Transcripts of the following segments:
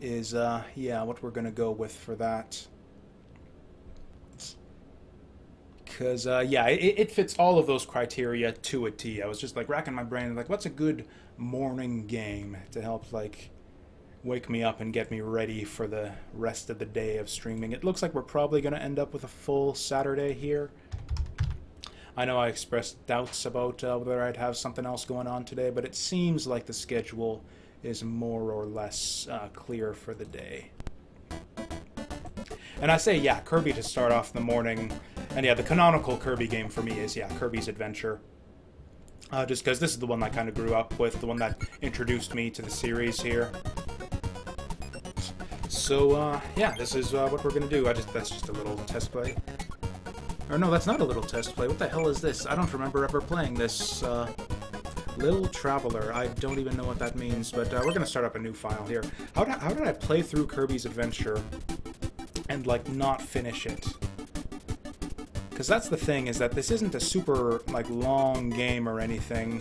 is, yeah, what we're gonna go with for that. Because, yeah, it fits all of those criteria to a T. I was just, like, racking my brain, like, what's a good morning game to help, like, wake me up and get me ready for the rest of the day of streaming. It looks like we're probably going to end up with a full Saturday here. I know I expressed doubts about whether I'd have something else going on today, but it seems like the schedule is more or less clear for the day. And I say, yeah, Kirby to start off the morning. And yeah, the canonical Kirby game for me is, yeah, Kirby's Adventure. Just because this is the one I kind of grew up with, the one that introduced me to the series here. So, yeah, this is what we're going to do. That's just a little test play. Or no, that's not a little test play. What the hell is this? I don't remember ever playing this. Little Traveler. I don't even know what that means, but we're going to start up a new file here. How did I play through Kirby's Adventure and, like, not finish it? Because that's the thing, is that this isn't a super, like, long game or anything.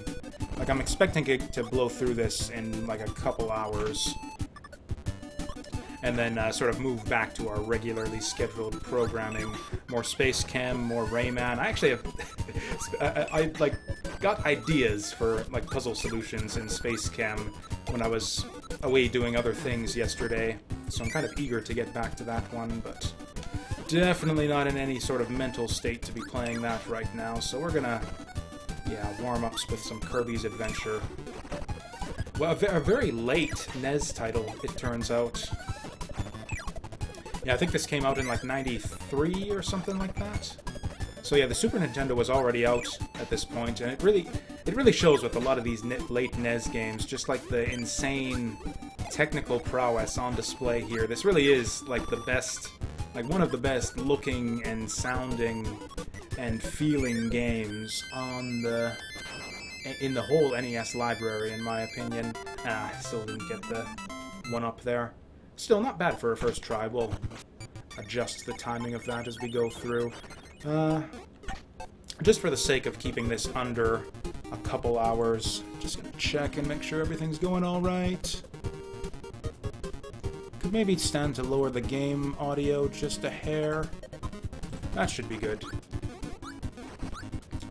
Like, I'm expecting it to blow through this in, like, a couple hours. And then sort of move back to our regularly scheduled programming. More Space Chem, more Rayman. I actually have... I, like, got ideas for, like, puzzle solutions in Space Chem when I was away doing other things yesterday. So I'm kind of eager to get back to that one, but... definitely not in any sort of mental state to be playing that right now, so we're gonna, yeah, warm-ups with some Kirby's Adventure. Well, a very late NES title, it turns out. Yeah, I think this came out in, like, 93 or something like that. So yeah, the Super Nintendo was already out at this point, and it really shows with a lot of these late NES games, just like the insane technical prowess on display here. This really is, like, the best... like, one of the best looking and sounding and feeling games on in the whole NES library, in my opinion. Still didn't get the one up there. Still not bad for a first try. We'll adjust the timing of that as we go through. Just for the sake of keeping this under a couple hours, just gonna check and make sure everything's going all right. Could maybe stand to lower the game audio just a hair. That should be good.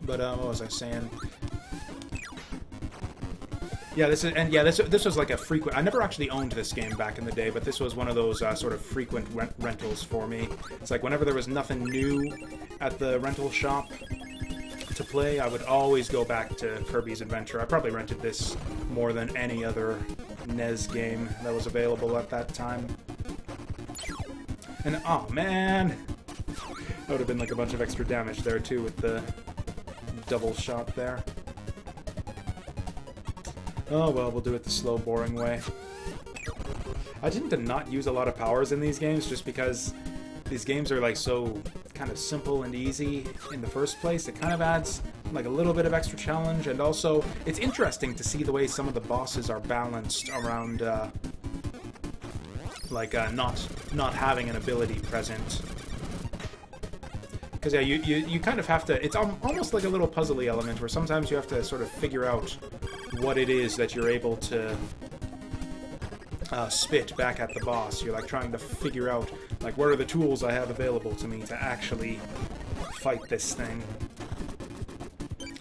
But what was I saying? Yeah, this was like a frequent... I never actually owned this game back in the day, but this was one of those sort of frequent rentals for me. It's like whenever there was nothing new at the rental shop to play, I would always go back to Kirby's Adventure. I probably rented this more than any other NES game that was available at that time. And, oh man! That would have been like a bunch of extra damage there too with the double shot there. Oh well, we'll do it the slow, boring way. I tend to not use a lot of powers in these games just because these games are like so kind of simple and easy in the first place. It kind of adds like a little bit of extra challenge, and also it's interesting to see the way some of the bosses are balanced around not having an ability present. Because yeah, you kind of have to... It's almost like a little puzzly element where sometimes you have to sort of figure out what it is that you're able to spit back at the boss. You're like trying to figure out like what are the tools I have available to me to actually fight this thing.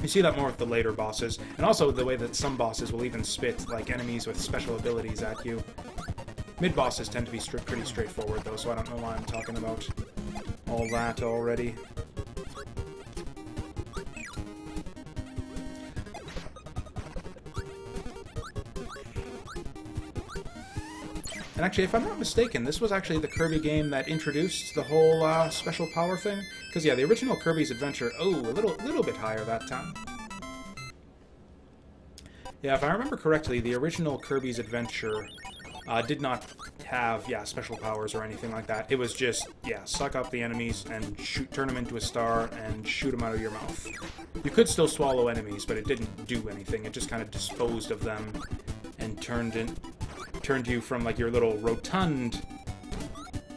You see that more with the later bosses, and also the way that some bosses will even spit like enemies with special abilities at you. Mid-bosses tend to be pretty straightforward though, so I don't know why I'm talking about all that already. And actually, if I'm not mistaken, this was actually the Kirby game that introduced the whole special power thing. Because yeah, the original Kirby's Adventure, a little bit higher that time. Yeah, if I remember correctly, the original Kirby's Adventure did not have, special powers or anything like that. It was just, suck up the enemies and turn them into a star and shoot them out of your mouth. You could still swallow enemies, but it didn't do anything. It just kind of disposed of them and turned you from like your little rotund,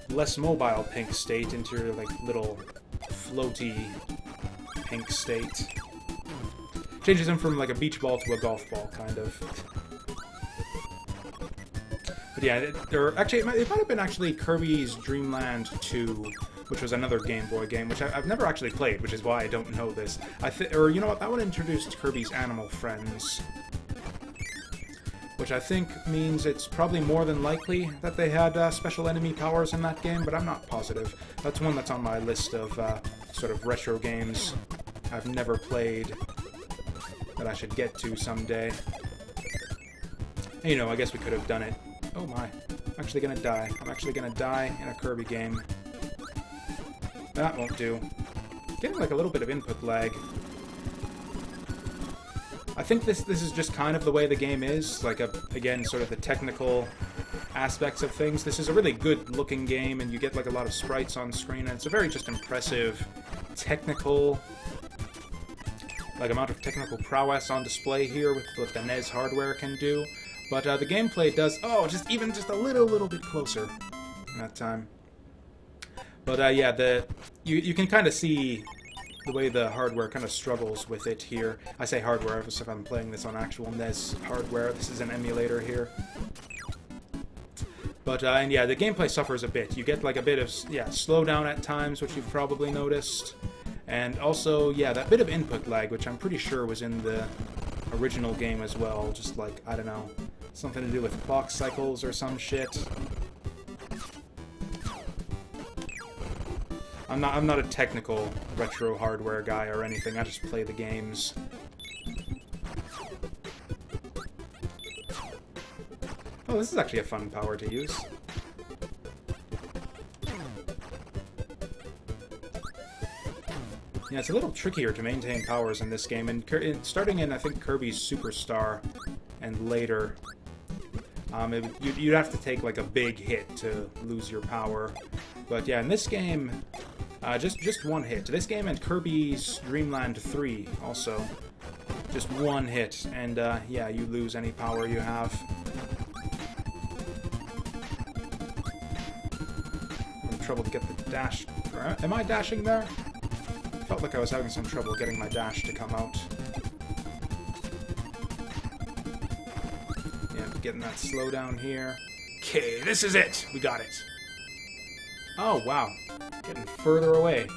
less mobile pink state into your like little floaty pink state. Changes him from like a beach ball to a golf ball, kind of. But yeah, it might have been actually Kirby's Dream Land 2, which was another Game Boy game, which I've never actually played, which is why I don't know this. Or you know what? That one introduced Kirby's Animal Friends, which I think means it's probably more than likely that they had special enemy powers in that game, but I'm not positive. That's one that's on my list of sort of retro games I've never played that I should get to someday. And, you know, I guess we could have done it. Oh my. I'm actually gonna die. I'm actually gonna die in a Kirby game. That won't do. Getting like a little bit of input lag. I think this is just kind of the way the game is. Like, again, sort of the technical aspects of things. This is a really good-looking game, and you get like a lot of sprites on screen, and it's a very just impressive technical, like, amount of technical prowess on display here with what the NES hardware can do. But the gameplay does, just a little bit closer that time. But yeah, you can kind of see the way the hardware kind of struggles with it here. I say hardware as if I'm playing this on actual NES hardware. This is an emulator here. But, and yeah, the gameplay suffers a bit. You get like a bit of, slowdown at times, which you've probably noticed. And also, yeah, that bit of input lag, which I'm pretty sure was in the original game as well. Just like, I don't know, something to do with clock cycles or some shit. I'm not a technical retro hardware guy or anything. I just play the games. Oh, this is actually a fun power to use. Yeah, it's a little trickier to maintain powers in this game, and starting in, I think, Kirby's Superstar and later, you'd have to take like a big hit to lose your power. But yeah, in this game, just one hit. This game and Kirby's Dream Land 3 also, just one hit, and yeah, you lose any power you have. I'm having trouble to get the dash. Am I dashing there? Felt like I was having some trouble getting my dash to come out. Yeah, getting that slowdown here. Okay, this is it! We got it! Oh, wow. Getting further away.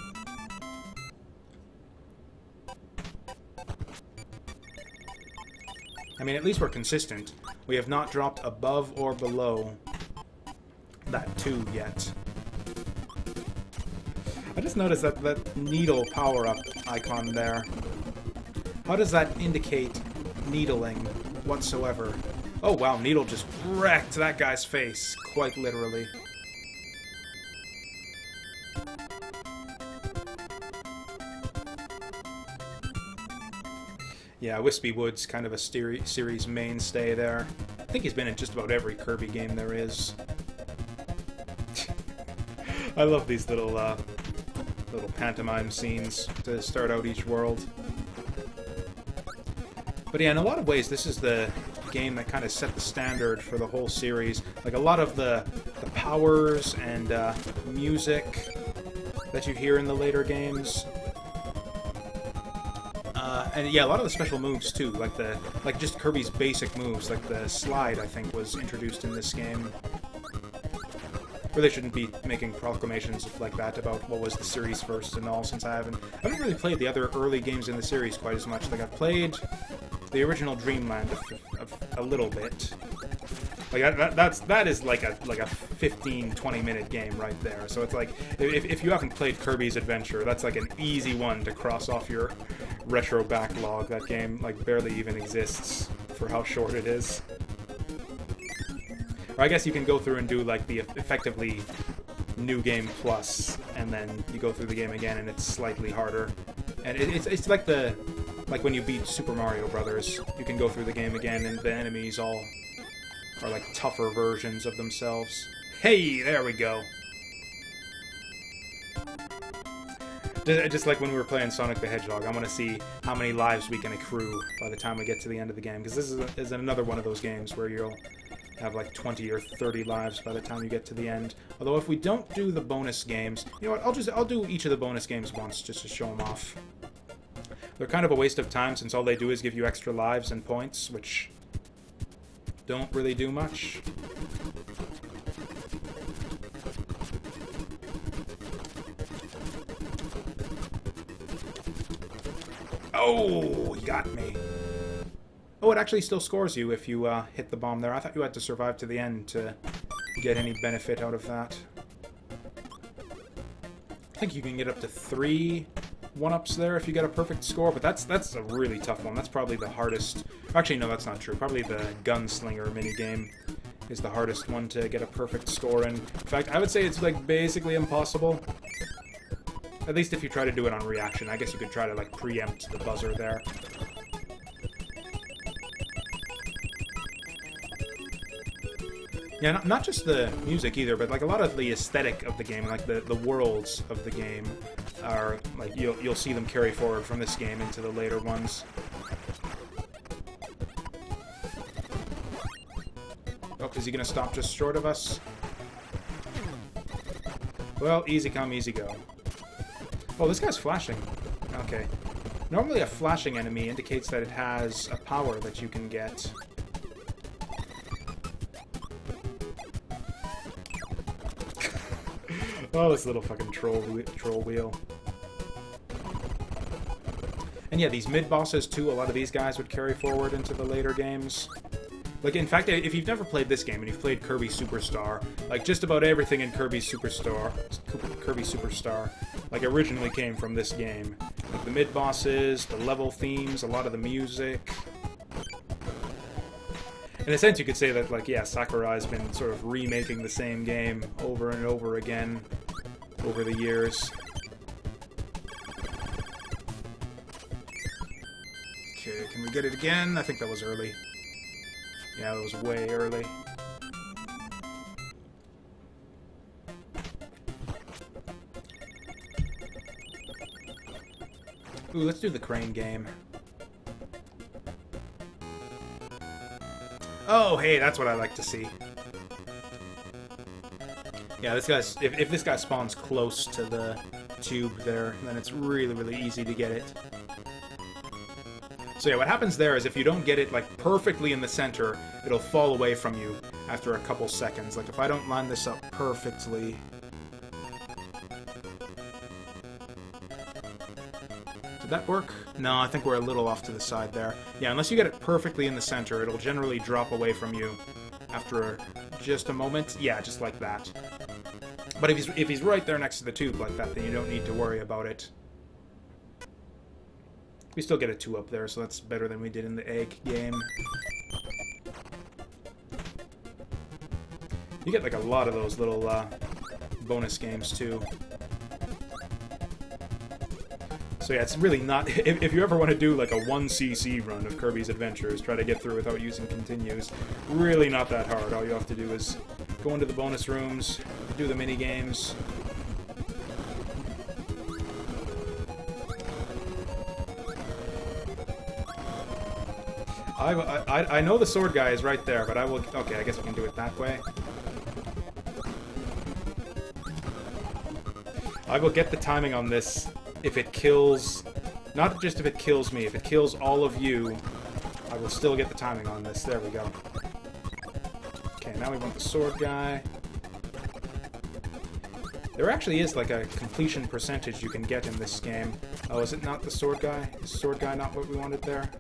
I mean, at least we're consistent. We have not dropped above or below that 2 yet. I just noticed that needle power-up icon there. How does that indicate needling whatsoever? Oh wow, needle just wrecked that guy's face, quite literally. Yeah, Wispy Wood's kind of a series mainstay there. I think he's been in just about every Kirby game there is. I love these little pantomime scenes to start out each world. But yeah, in a lot of ways, this is the game that kind of set the standard for the whole series. Like, a lot of the powers and music that you hear in the later games. And yeah, a lot of the special moves too, like just Kirby's basic moves, like the slide, I think, was introduced in this game. Really shouldn't be making proclamations like that about what was the series first and all, since I haven't really played the other early games in the series quite as much. Like, I've played the original Dream Land a little bit. Like, that is like a 15-20 minute game right there. So it's like, if you haven't played Kirby's Adventure, that's like an easy one to cross off your retro backlog. That game like barely even exists for how short it is. Or I guess you can go through and do like the effectively New Game Plus, and then you go through the game again, and it's slightly harder. And it's like when you beat Super Mario Brothers, you can go through the game again, and the enemies all are like tougher versions of themselves. Hey, there we go. Just like when we were playing Sonic the Hedgehog, I want to see how many lives we can accrue by the time we get to the end of the game, because this is another one of those games where you'll have like 20 or 30 lives by the time you get to the end. Although if we don't do the bonus games, you know what, I'll do each of the bonus games once just to show them off. They're kind of a waste of time since all they do is give you extra lives and points, which don't really do much. No! He got me. Oh, it actually still scores you if you hit the bomb there. I thought you had to survive to the end to get any benefit out of that. I think you can get up to 3 1-ups there if you get a perfect score, but that's a really tough one. That's probably the hardest. Actually, no, that's not true. Probably the gunslinger minigame is the hardest one to get a perfect score in. In fact, I would say it's like basically impossible. At least if you try to do it on reaction. I guess you could try to like preempt the buzzer there. Yeah, not just the music either, but like a lot of the aesthetic of the game, like the worlds of the game, are like you'll see them carry forward from this game into the later ones. Oh, is he gonna stop just short of us? Well, easy come, easy go. Oh, this guy's flashing. Okay. Normally a flashing enemy indicates that it has a power that you can get. Oh, this little fucking troll wheel. And yeah, these mid-bosses, too, a lot of these guys would carry forward into the later games. Like, in fact, if you've never played this game and you've played Kirby Superstar, like, just about everything in Kirby Superstar, like, originally came from this game. Like, the mid-bosses, the level themes, a lot of the music. In a sense, you could say that, like, yeah, Sakurai's been sort of remaking the same game over and over again over the years. Okay, can we get it again? I think that was early. Yeah, that was way early. Ooh, let's do the crane game. Oh, hey, that's what I like to see. Yeah, this guy's... If this guy spawns close to the tube there, then it's really, really easy to get it. So yeah, what happens there is if you don't get it, like, perfectly in the center, it'll fall away from you after a couple seconds. Like, if I don't line this up perfectly... Did that work? No, I think we're a little off to the side there. Yeah, unless you get it perfectly in the center, it'll generally drop away from you after just a moment. Yeah, just like that. But if he's right there next to the tube like that, then you don't need to worry about it. We still get a 2 up there, so that's better than we did in the egg game. You get like a lot of those little bonus games too. So yeah, it's really not... If you ever want to do like a 1cc run of Kirby's Adventures, try to get through without using continues, really not that hard. All you have to do is go into the bonus rooms, do the mini games. I know the sword guy is right there, but I will... Okay, I guess we can do it that way. I will get the timing on this if it kills... Not just if it kills me, if it kills all of you, I will still get the timing on this. There we go. Okay, now we want the sword guy. There actually is like a completion percentage you can get in this game. Oh, is it not the sword guy? Is the sword guy not what we wanted there?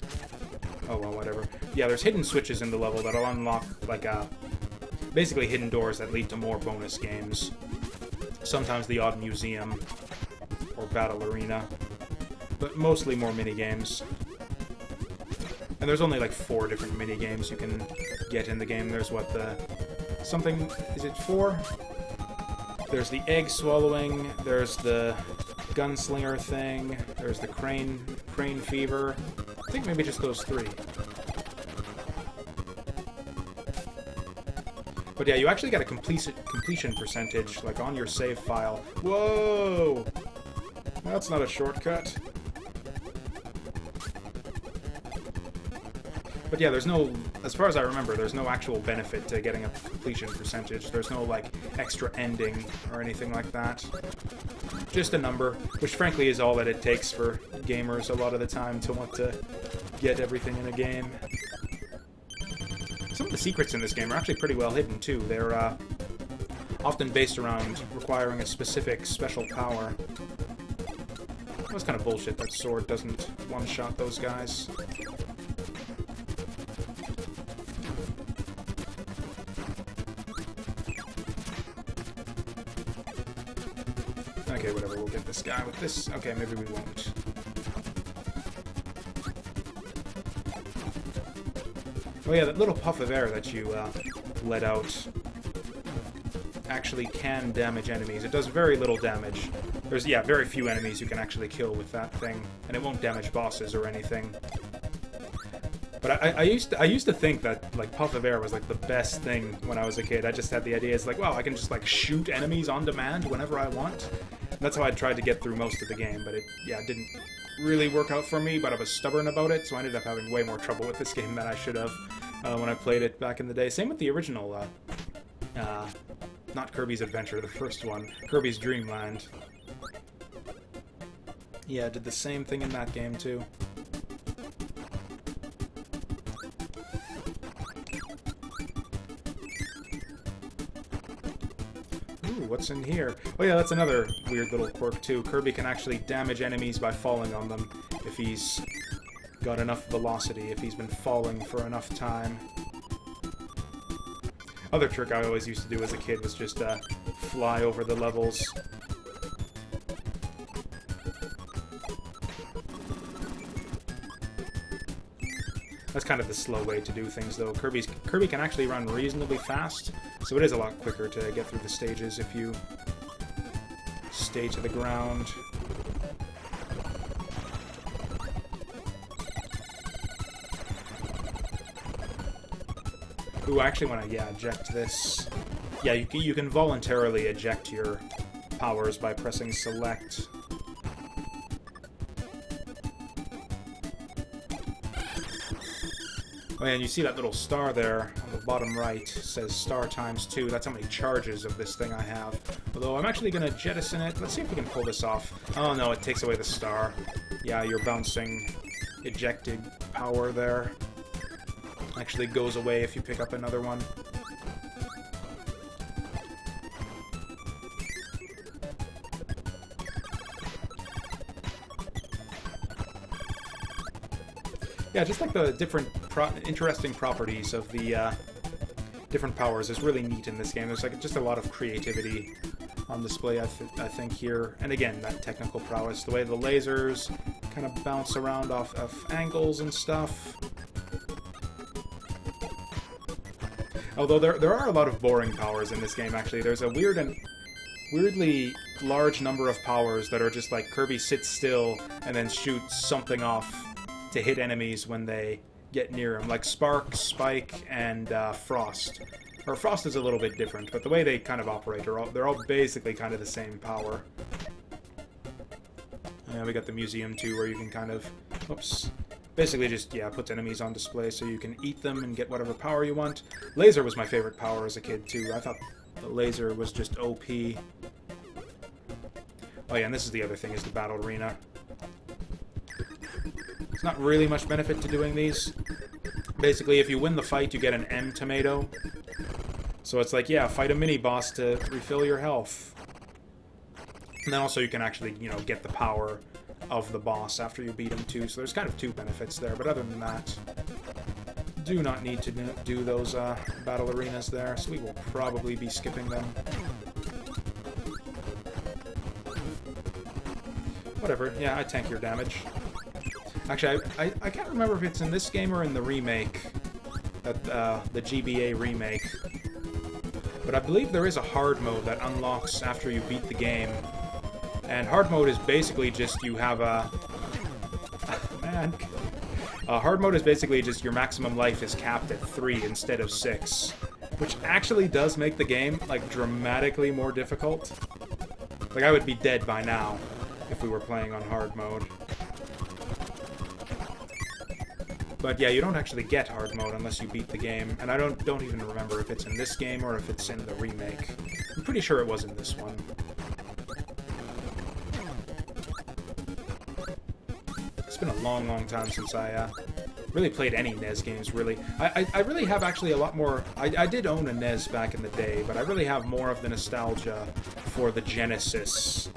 Oh, well, whatever. Yeah, there's hidden switches in the level that'll unlock, like, basically hidden doors that lead to more bonus games. Sometimes the odd museum or battle arena, but mostly more mini-games. And there's only, like, 4 different mini-games you can get in the game. There's what, the... Something... Is it 4? There's the egg swallowing, there's the gunslinger thing, there's the crane fever... I think maybe just those 3. But yeah, you actually get a completion percentage, like, on your save file. Whoa! That's not a shortcut. But yeah, there's no... As far as I remember, there's no actual benefit to getting a completion percentage. There's no, like, extra ending or anything like that. Just a number, which frankly is all that it takes for gamers a lot of the time to want to get everything in a game. Some of the secrets in this game are actually pretty well hidden too. They're often based around requiring a specific special power. was kind of bullshit that sword doesn't one-shot those guys. Okay, whatever, we'll get this guy with this. Okay, maybe we won't. Oh yeah, that little puff of air that you let out actually can damage enemies. It does very little damage. There's, yeah, very few enemies you can actually kill with that thing, and it won't damage bosses or anything. But I used to think that, like, puff of air was, like, the best thing when I was a kid. I just had the idea, it's like, wow, I can just, like, shoot enemies on demand whenever I want. And that's how I tried to get through most of the game, but it, yeah, didn't really work out for me, but I was stubborn about it, so I ended up having way more trouble with this game than I should have when I played it back in the day. Same with the original, not Kirby's Adventure, the first one, Kirby's Dream Land. Yeah, did the same thing in that game, too. Ooh, what's in here? Oh yeah, that's another weird little quirk, too. Kirby can actually damage enemies by falling on them if he's got enough velocity, if he's been falling for enough time. Other trick I always used to do as a kid was just fly over the levels. That's kind of the slow way to do things, though. Kirby can actually run reasonably fast, so it is a lot quicker to get through the stages if you stay to the ground. Ooh, I actually want to, yeah, eject this. Yeah, you can voluntarily eject your powers by pressing select. Oh, yeah, and you see that little star there on the bottom right. It says star times 2. That's how many charges of this thing I have. Although I'm actually going to jettison it. Let's see if we can pull this off. Oh, no, it takes away the star. Yeah, you're bouncing ejected power there. Actually goes away if you pick up another one. Yeah, just like the different interesting properties of the different powers is really neat in this game. There's like just a lot of creativity on display, I think, here. And again, that technical prowess, the way the lasers kind of bounce around off of angles and stuff. Although there are a lot of boring powers in this game, actually. There's a weirdly large number of powers that are just like Kirby sits still and then shoots something off to hit enemies when they get near him, like Spark, Spike, and Frost. Or Frost is a little bit different, but the way they kind of operate, they're all basically kind of the same power. Yeah, we got the museum too, where you can kind of, oops, basically just, yeah, puts enemies on display so you can eat them and get whatever power you want. Laser was my favorite power as a kid too. I thought the laser was just OP. Oh yeah, and this is the other thing, is the battle arena. There's not really much benefit to doing these. Basically, if you win the fight, you get an M tomato. So it's like, yeah, fight a mini-boss to refill your health. And then also you can actually, you know, get the power of the boss after you beat him too. So there's kind of two benefits there, but other than that, do not need to do those battle arenas there, so we will probably be skipping them. Whatever, yeah, I tank your damage. Actually, I can't remember if it's in this game or in the remake, the GBA remake. But I believe there is a hard mode that unlocks after you beat the game. And hard mode is basically just you have a... Man. Hard mode is basically just your maximum life is capped at 3 instead of 6. Which actually does make the game, like, dramatically more difficult. Like, I would be dead by now if we were playing on hard mode. But yeah, you don't actually get hard mode unless you beat the game, and I don't even remember if it's in this game or if it's in the remake. I'm pretty sure it was in this one. It's been a long, long time since I really played any NES games, really. I really have actually a lot more... I did own a NES back in the day, but I really have more of the nostalgia for the Genesis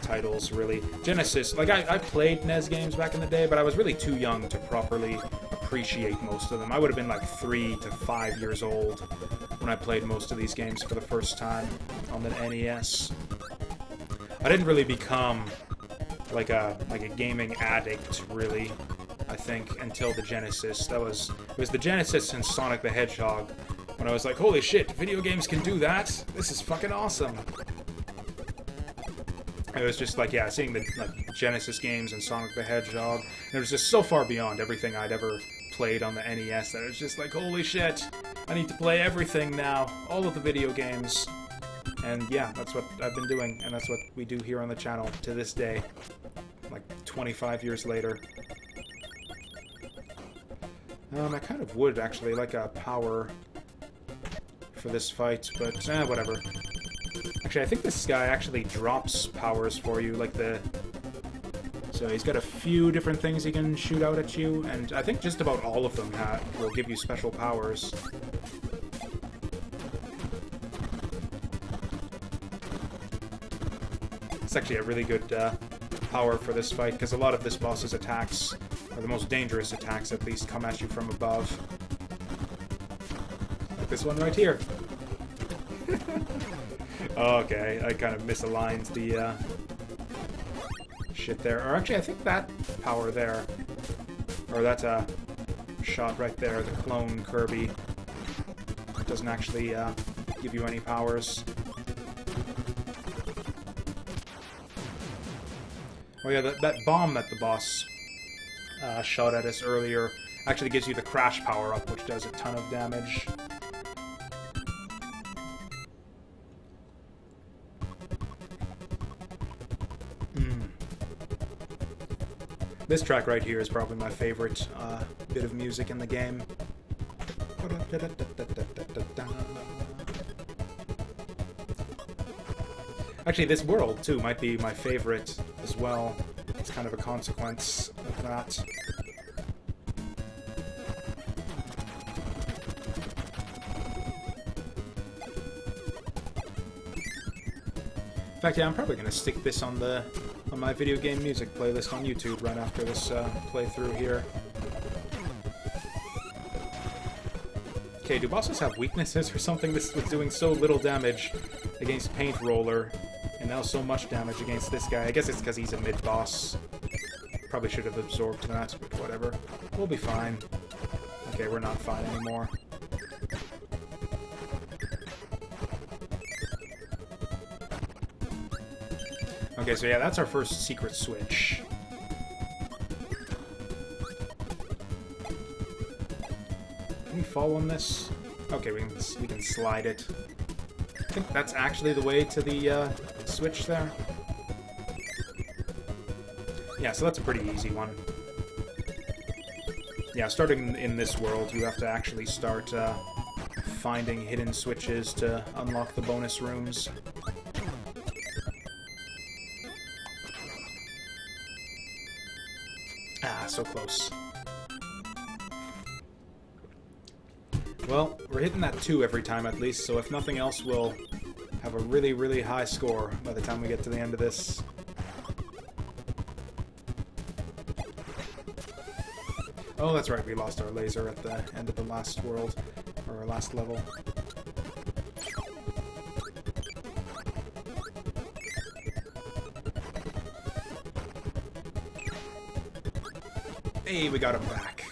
titles, really. Genesis, like, I played NES games back in the day, but I was really too young to properly appreciate most of them. I would have been like 3 to 5 years old when I played most of these games for the first time on the NES. I didn't really become like a gaming addict, really, I think, until the Genesis. It was the Genesis and Sonic the Hedgehog when I was like, holy shit, video games can do that? This is fucking awesome. It was just like, yeah, seeing the Genesis games and Sonic the Hedgehog, and it was just so far beyond everything I'd ever played on the NES that it was just like, holy shit, I need to play everything now, all of the video games. And yeah, that's what I've been doing, and that's what we do here on the channel to this day, like 25 years later. I kind of would actually like a power for this fight, but whatever. Actually, I think this guy actually drops powers for you, like the... So he's got a few different things he can shoot out at you, and I think just about all of them will give you special powers. It's actually a really good power for this fight, because a lot of this boss's attacks, or the most dangerous attacks at least, come at you from above. Like this one right here. Okay, I kind of misaligned the shit there. Or actually, I think that power there, or that shot right there, the clone Kirby, doesn't actually give you any powers. Oh yeah, that bomb that the boss shot at us earlier actually gives you the crash power-up, which does a ton of damage. This track right here is probably my favorite bit of music in the game. Actually, this world, too, might be my favorite as well. It's kind of a consequence of that. In fact, yeah, I'm probably going to stick this on my video game music playlist on YouTube right after this playthrough here. Okay, do bosses have weaknesses or something? This was doing so little damage against Paint Roller, and now so much damage against this guy. I guess it's because he's a mid-boss. Probably should have absorbed that, but whatever. We'll be fine. Okay, we're not fine anymore. Okay, so yeah, that's our first secret switch. Can we fall on this? Okay, we can slide it. I think that's actually the way to the switch there. Yeah, so that's a pretty easy one. Yeah, starting in this world, you have to actually start finding hidden switches to unlock the bonus rooms. Ah, so close. Well, we're hitting that 2 every time at least, so if nothing else, we'll have a really, really high score by the time we get to the end of this. Oh, that's right, we lost our laser at the end of the last world, or our last level. Hey, we got him back.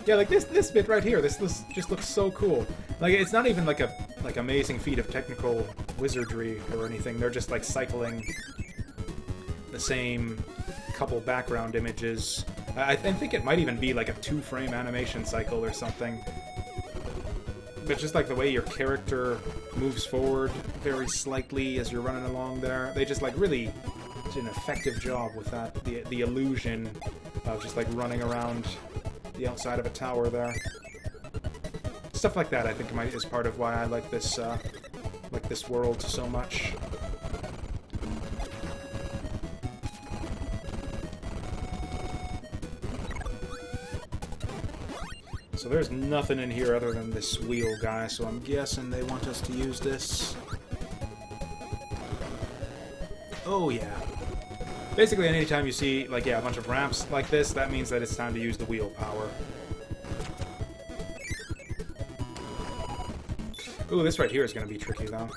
Yeah, like this bit right here, this just looks so cool. Like, it's not even like a amazing feat of technical wizardry or anything. They're just like cycling the same couple background images. I think it might even be like a 2-frame animation cycle or something. But just like the way your character moves forward very slightly as you're running along there, they just like really did an effective job with that. The illusion of just like running around the outside of a tower there. Stuff like that, I think, is part of why I like this world so much. So there's nothing in here other than this wheel guy, so I'm guessing they want us to use this. Oh, yeah. Basically, anytime you see, like, yeah, a bunch of ramps like this, that means that it's time to use the wheel power. Ooh, this right here is going to be tricky, though.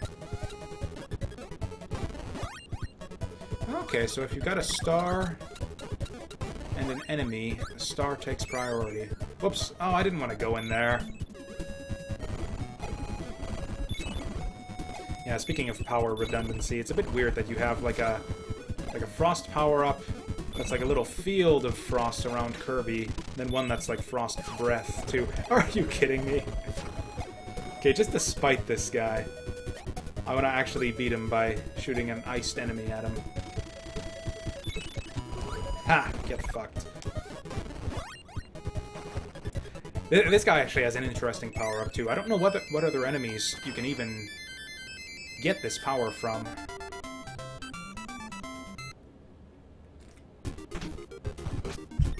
Okay, so if you've got a star and an enemy, the star takes priority. Whoops. Oh, I didn't want to go in there. Yeah, speaking of power redundancy, it's a bit weird that you have, like a frost power-up that's like a little field of frost around Kirby, then one that's like frost breath, too. Are you kidding me? Okay, just to spite this guy, I want to actually beat him by shooting an iced enemy at him. Ha! Get fucked. This guy actually has an interesting power-up, too. I don't know what other enemies you can even get this power from.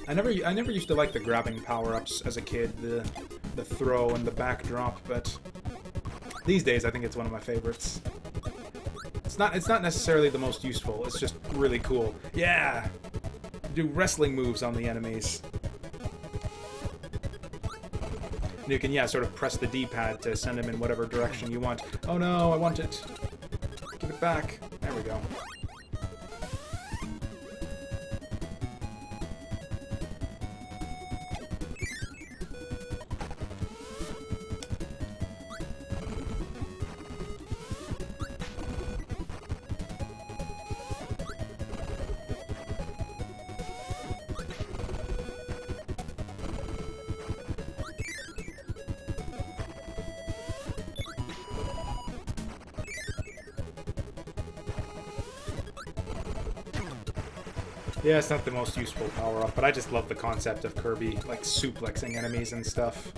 I never used to like the grabbing power-ups as a kid, the throw and the backdrop, but these days I think it's one of my favorites. It's not necessarily the most useful, it's just really cool. Yeah! Do wrestling moves on the enemies. And you can, yeah, sort of press the D-pad to send them in whatever direction you want. Oh no, I want it. Give it back. There we go. Yeah, it's not the most useful power-up, but I just love the concept of Kirby, like, suplexing enemies and stuff.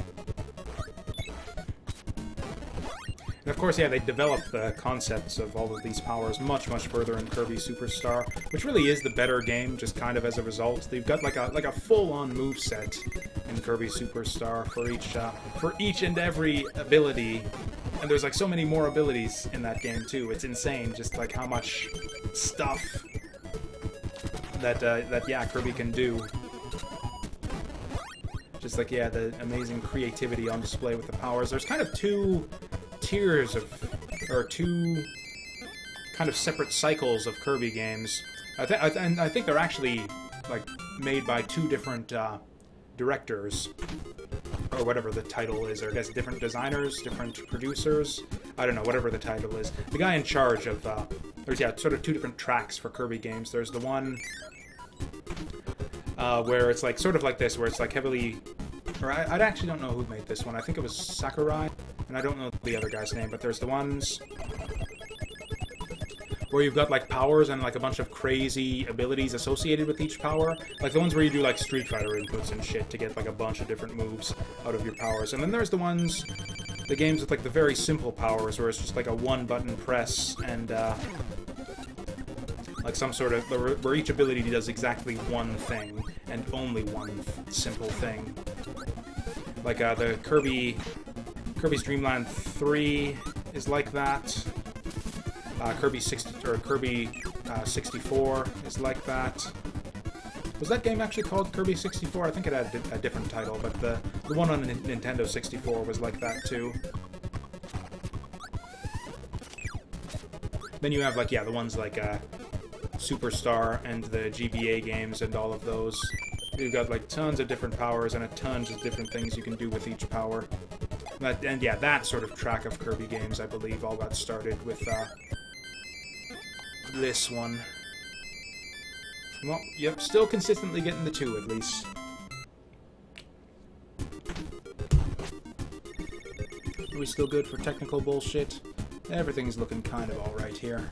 And of course, yeah, they developed the concepts of all of these powers much, much further in Kirby Superstar, which really is the better game, just kind of as a result. They've got like a full-on moveset in Kirby Superstar for each and every ability. And there's like so many more abilities in that game too. It's insane, just like how much stuff that yeah, Kirby can do. Just like, yeah, the amazing creativity on display with the powers. There's kind of two tiers of, or two kind of separate cycles of Kirby games. I think they're actually like made by two different directors, or whatever the title is, or I guess different designers, different producers. I don't know, whatever the title is. The guy in charge of, there's, yeah, sort of two different tracks for Kirby games. There's the one where it's like, sort of like this, where it's like heavily, or I actually don't know who made this one. I think it was Sakurai, and I don't know the other guy's name, but there's the ones where you've got like powers and like a bunch of crazy abilities associated with each power. Like the ones where you do like Street Fighter inputs and shit to get like a bunch of different moves out of your powers. And then there's the ones, the games with like the very simple powers where it's just like a one-button press and like some sort of, where each ability does exactly one thing and only one simple thing. Like the Kirby's Dream Land 3 is like that. Kirby 64 is like that. Was that game actually called Kirby 64? I think it had a different title, but the one on Nintendo 64 was like that too. Then you have like, yeah, the ones like Superstar and the GBA games and all of those. You've got like tons of different powers and a tons of different things you can do with each power. And yeah, that sort of track of Kirby games, I believe, all got started with this one. Well, yep, still consistently getting the 2 at least. Are we still good for technical bullshit? Everything's looking kind of alright here.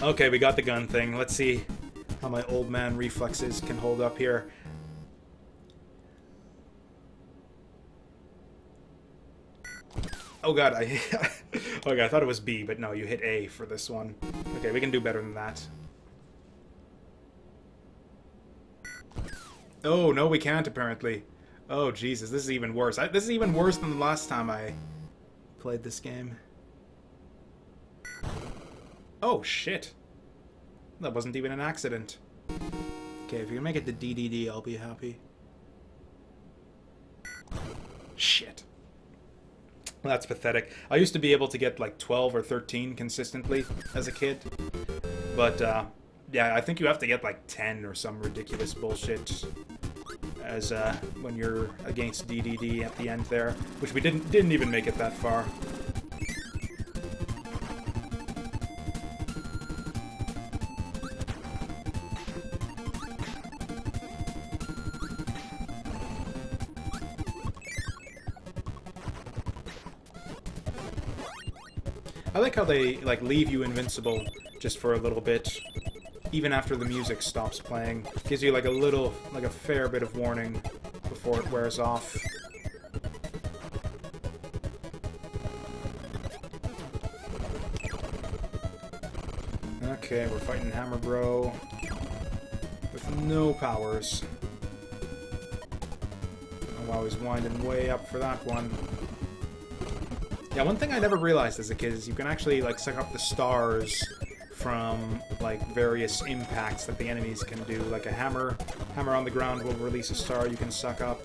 Okay, we got the gun thing. Let's see how my old man reflexes can hold up here. Oh god, okay, I thought it was B, but no, you hit A for this one. Okay, we can do better than that. Oh, no, we can't, apparently. Oh, Jesus, this is even worse. This is even worse than the last time I played this game. Oh, shit. That wasn't even an accident. Okay, if you can make it to DDD, I'll be happy. Shit. That's pathetic. I used to be able to get like 12 or 13 consistently as a kid. But, yeah, I think you have to get like 10 or some ridiculous bullshit as when you're against DDD at the end there, which we didn't even make it that far. I like how they like leave you invincible just for a little bit, even after the music stops playing. Gives you like a fair bit of warning before it wears off. Okay, we're fighting Hammer Bro with no powers. Oh wow, he's winding way up for that one. Yeah, one thing I never realized as a kid is you can actually, like, suck up the stars from, like, various impacts that the enemies can do. Like a hammer on the ground will release a star you can suck up.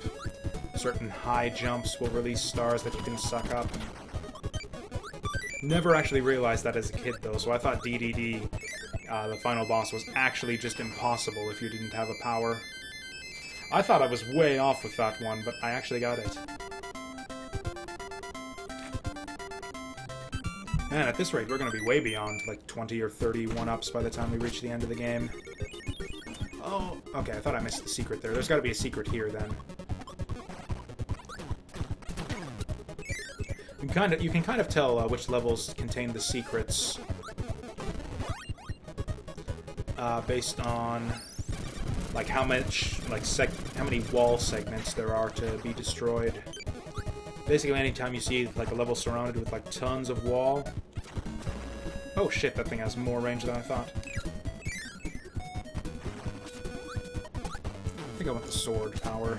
Certain high jumps will release stars that you can suck up. Never actually realized that as a kid, though, so I thought DDD, the final boss, was actually just impossible if you didn't have a power. I thought I was way off with that one, but I actually got it. Man, at this rate, we're going to be way beyond, like, 20 or 30 one-ups by the time we reach the end of the game. Oh, okay, I thought I missed the secret there. There's got to be a secret here, then. You can kind of tell which levels contain the secrets based on, like, how many wall segments there are to be destroyed. Basically, anytime you see, like, a level surrounded with, like, tons of wall... Oh shit, that thing has more range than I thought. I think I want the sword power.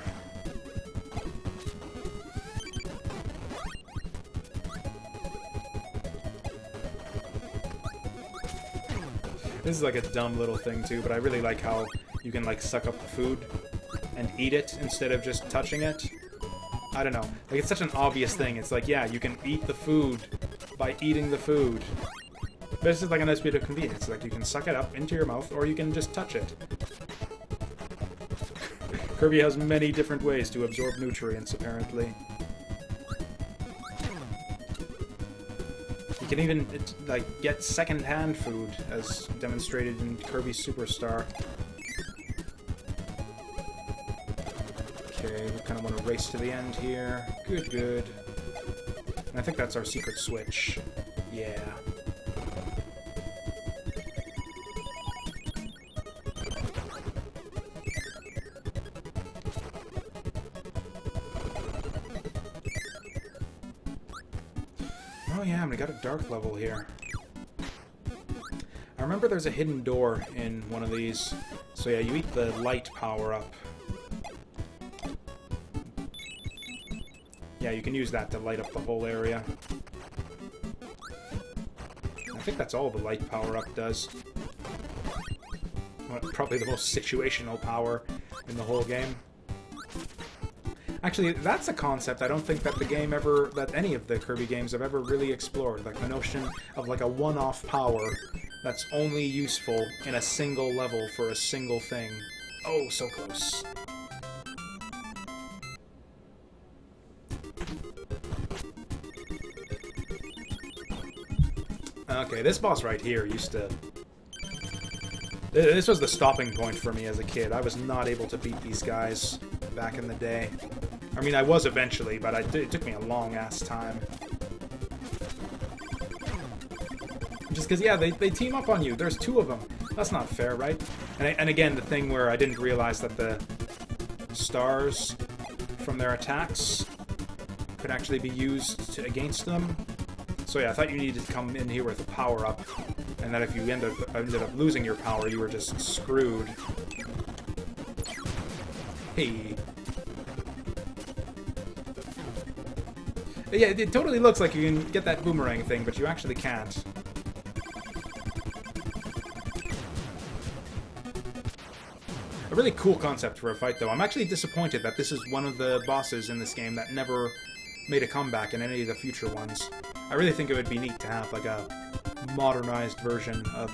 This is, like, a dumb little thing, too, but I really like how you can, like, suck up the food and eat it instead of just touching it. I don't know. Like, it's such an obvious thing. It's like, yeah, you can eat the food by eating the food. But it's just like a nice bit of convenience. Like, you can suck it up into your mouth, or you can just touch it. Kirby has many different ways to absorb nutrients, apparently. You can even, like, get second-hand food, as demonstrated in Kirby Superstar. Okay, we kind of want to race to the end here. Good, good. And I think that's our secret switch. Yeah. Oh yeah, and we got a dark level here. I remember there's a hidden door in one of these. So yeah, you eat the light power up. Yeah, you can use that to light up the whole area. I think that's all the light power-up does. Well, probably the most situational power in the whole game. Actually, that's a concept I don't think that that any of the Kirby games have ever really explored. Like, the notion of, like, a one-off power that's only useful in a single level for a single thing. Oh, so close. Okay, this boss right here used to... This was the stopping point for me as a kid. I was not able to beat these guys back in the day. I mean, I was eventually, but it took me a long-ass time. Just because, yeah, they team up on you. There's two of them. That's not fair, right? And again, the thing where I didn't realize that the stars from their attacks could actually be used against them. So yeah, I thought you needed to come in here with a power-up, and that if you ended up losing your power, you were just screwed. Hey. Yeah, it totally looks like you can get that boomerang thing, but you actually can't. A really cool concept for a fight, though. I'm actually disappointed that this is one of the bosses in this game that never made a comeback in any of the future ones. I really think it would be neat to have, like, a modernized version of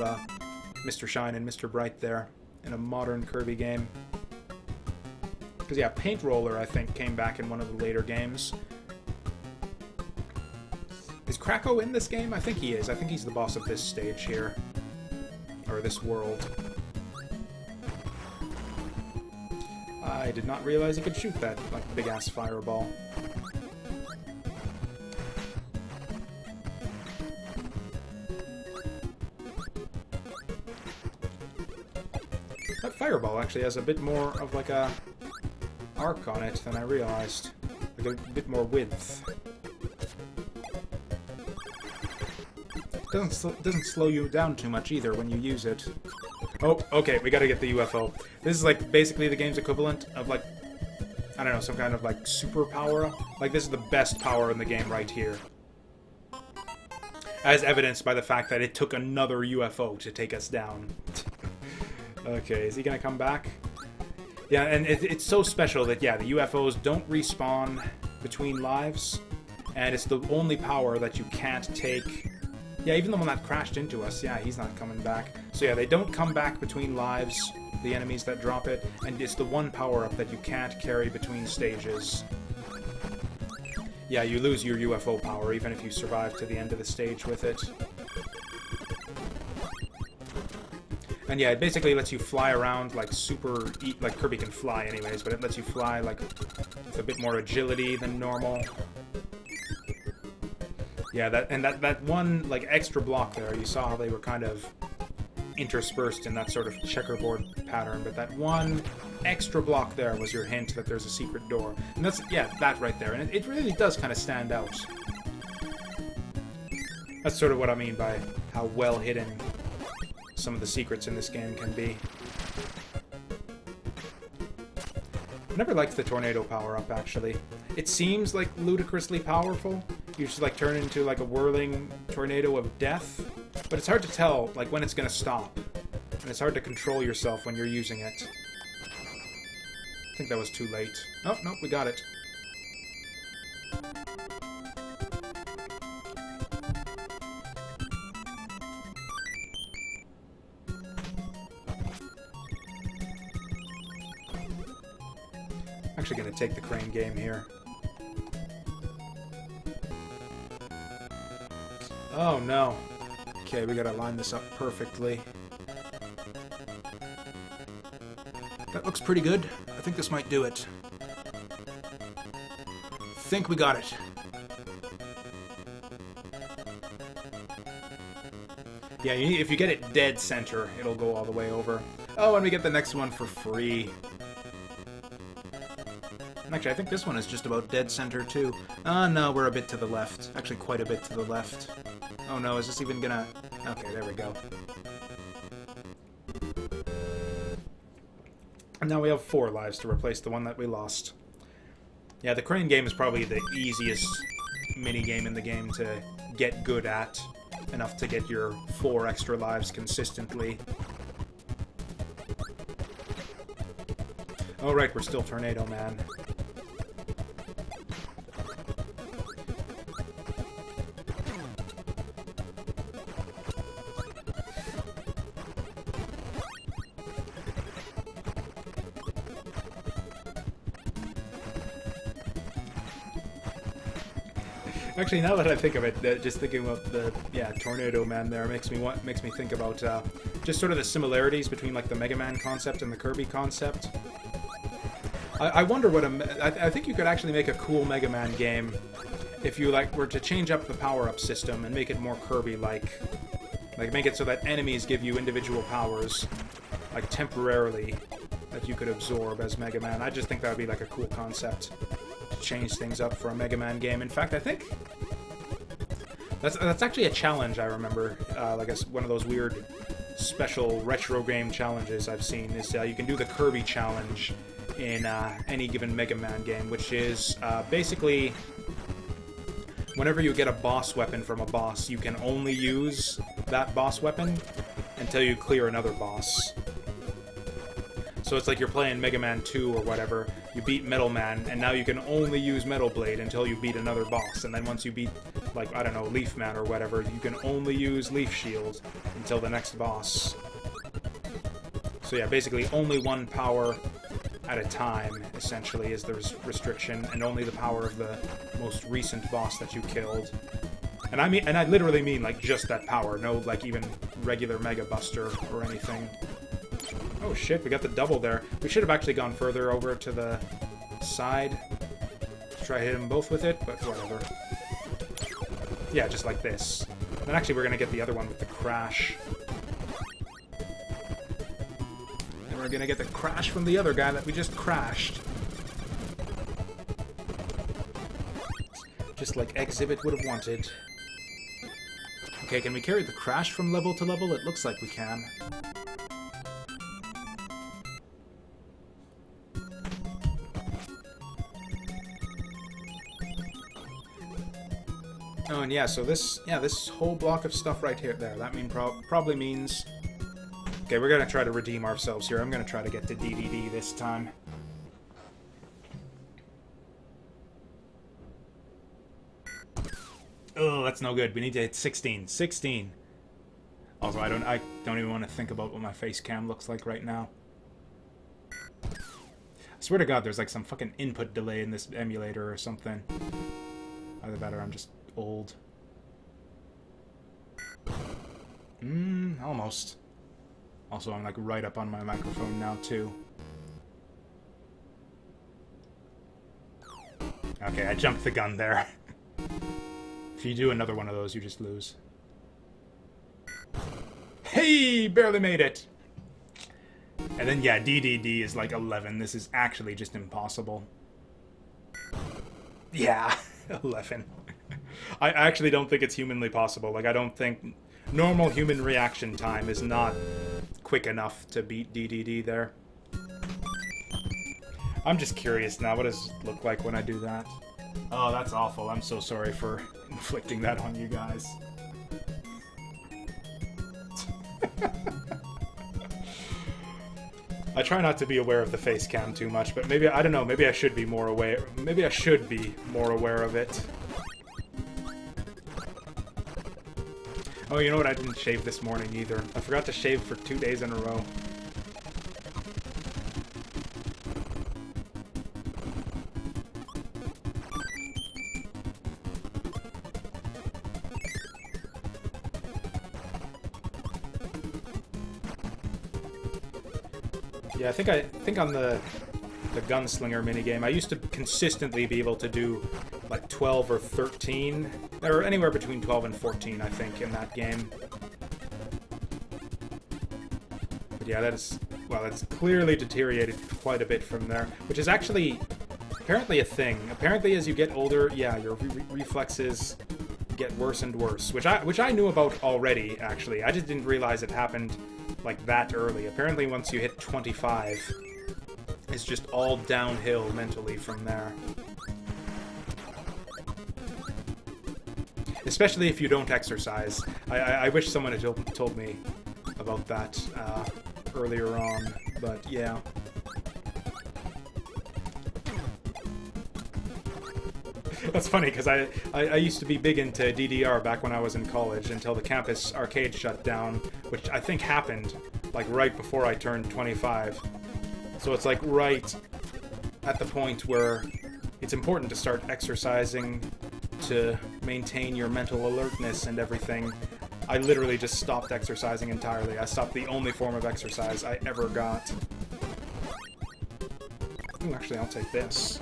Mr. Shine and Mr. Bright there in a modern Kirby game. Because, yeah, Paint Roller, I think, came back in one of the later games. Is Krako in this game? I think he is. I think he's the boss of this stage here. Or this world. I did not realize he could shoot that, like, big-ass fireball. That fireball actually has a bit more of, like, a arc on it than I realized. Like, a bit more width. Doesn't slow you down too much either when you use it. Oh, okay, we gotta get the UFO. This is like basically the game's equivalent of like, I don't know, some kind of like super power. Like this is the best power in the game right here. As evidenced by the fact that it took another UFO to take us down. Okay, is he gonna come back? Yeah, and it's so special that, yeah, the UFOs don't respawn between lives. And it's the only power that you can't take. Yeah, even the one that crashed into us, yeah, he's not coming back. So yeah, they don't come back between lives, the enemies that drop it, and it's the one power-up that you can't carry between stages. Yeah, you lose your UFO power even if you survive to the end of the stage with it. And yeah, it basically lets you fly around like super... like Kirby can fly anyways, but it lets you fly like with a bit more agility than normal. Yeah, that one, like, extra block there, you saw how they were kind of interspersed in that sort of checkerboard pattern, but that one extra block there was your hint that there's a secret door. And that's, yeah, that right there, and it really does kind of stand out. That's sort of what I mean by how well hidden some of the secrets in this game can be. I never liked the tornado power-up, actually. It seems, like, ludicrously powerful. You just, like, turn into, like, a whirling tornado of death. But it's hard to tell, like, when it's gonna stop. And it's hard to control yourself when you're using it. I think that was too late. Oh, no, we got it. Actually gonna take the crane game here. Oh no. Okay, we gotta line this up perfectly. That looks pretty good. I think this might do it. Think we got it. Yeah, if you get it dead center, it'll go all the way over. Oh, and we get the next one for free. Actually, I think this one is just about dead center, too. No, we're a bit to the left. Actually, quite a bit to the left. Oh no, is this even gonna... Okay, there we go. And now we have 4 lives to replace the one that we lost. Yeah, the crane game is probably the easiest mini-game in the game to get good at. Enough to get your 4 extra lives consistently. Oh right, we're still Tornado Man. Actually, now that I think of it, just thinking about the Tornado Man there makes me think about just sort of the similarities between like the Mega Man concept and the Kirby concept. I wonder what I think you could actually make a cool Mega Man game if you like were to change up the power-up system and make it more Kirby-like. Like make it so that enemies give you individual powers, like temporarily, that you could absorb as Mega Man. I just think that would be like a cool concept to change things up for a Mega Man game. In fact, I think that's actually a challenge I remember. Like one of those weird special retro game challenges I've seen is you can do the Kirby challenge in any given Mega Man game, which is basically whenever you get a boss weapon from a boss, you can only use that boss weapon until you clear another boss. So it's like you're playing Mega Man 2 or whatever, you beat Metal Man, and now you can only use Metal Blade until you beat another boss, and then once you beat, like, I don't know, Leaf Man or whatever, you can only use Leaf Shield until the next boss. So yeah, basically only one power at a time, essentially, is the restriction, and only the power of the most recent boss that you killed. And I literally mean, like, just that power, no, like, even regular Mega Buster or anything. Oh shit, we got the double there. We should have actually gone further over to the side to try to hit them both with it, but whatever. Yeah, just like this. And then actually we're gonna get the other one with the crash. And we're gonna get the crash from the other guy that we just crashed. Just like Exhibit would have wanted. Okay, can we carry the crash from level to level? It looks like we can. Oh, and yeah, so this whole block of stuff right here, that probably means... Okay, we're gonna try to redeem ourselves here. I'm gonna try to get to DDD this time. Oh, that's no good. We need to hit 16. 16! Also, I don't even want to think about what my face cam looks like right now. I swear to God, there's like some fucking input delay in this emulator or something. Either that or I'm just old. Almost. Also, I'm like right up on my microphone now, too. Okay, I jumped the gun there. If you do another one of those, you just lose. Hey! Barely made it! And then, yeah, DDD is like 11. This is actually just impossible. Yeah, 11. I actually don't think it's humanly possible. Like, I don't think... Normal human reaction time is not quick enough to beat DDD there. I'm just curious now. What does it look like when I do that? Oh, that's awful. I'm so sorry for inflicting that on you guys. I try not to be aware of the face cam too much, but maybe, I don't know, maybe I should be more aware. Maybe I should be more aware of it. Oh, you know what? I didn't shave this morning either. I forgot to shave for 2 days in a row. Yeah, I think on the gunslinger minigame, I used to consistently be able to do like 12 or 13, or anywhere between 12 and 14, I think, in that game. But yeah, that's clearly deteriorated quite a bit from there, which is actually apparently a thing. Apparently, as you get older, yeah, your reflexes get worse and worse, which I knew about already, actually. I just didn't realize it happened like that early. Apparently, once you hit 25, it's just all downhill mentally from there. Especially if you don't exercise. I wish someone had told me about that earlier on, but yeah. That's funny, because I used to be big into DDR back when I was in college until the campus arcade shut down, which I think happened, like, right before I turned 25. So it's, like, right at the point where it's important to start exercising to maintain your mental alertness and everything. I literally just stopped exercising entirely. I stopped the only form of exercise I ever got. Ooh, actually, I'll take this.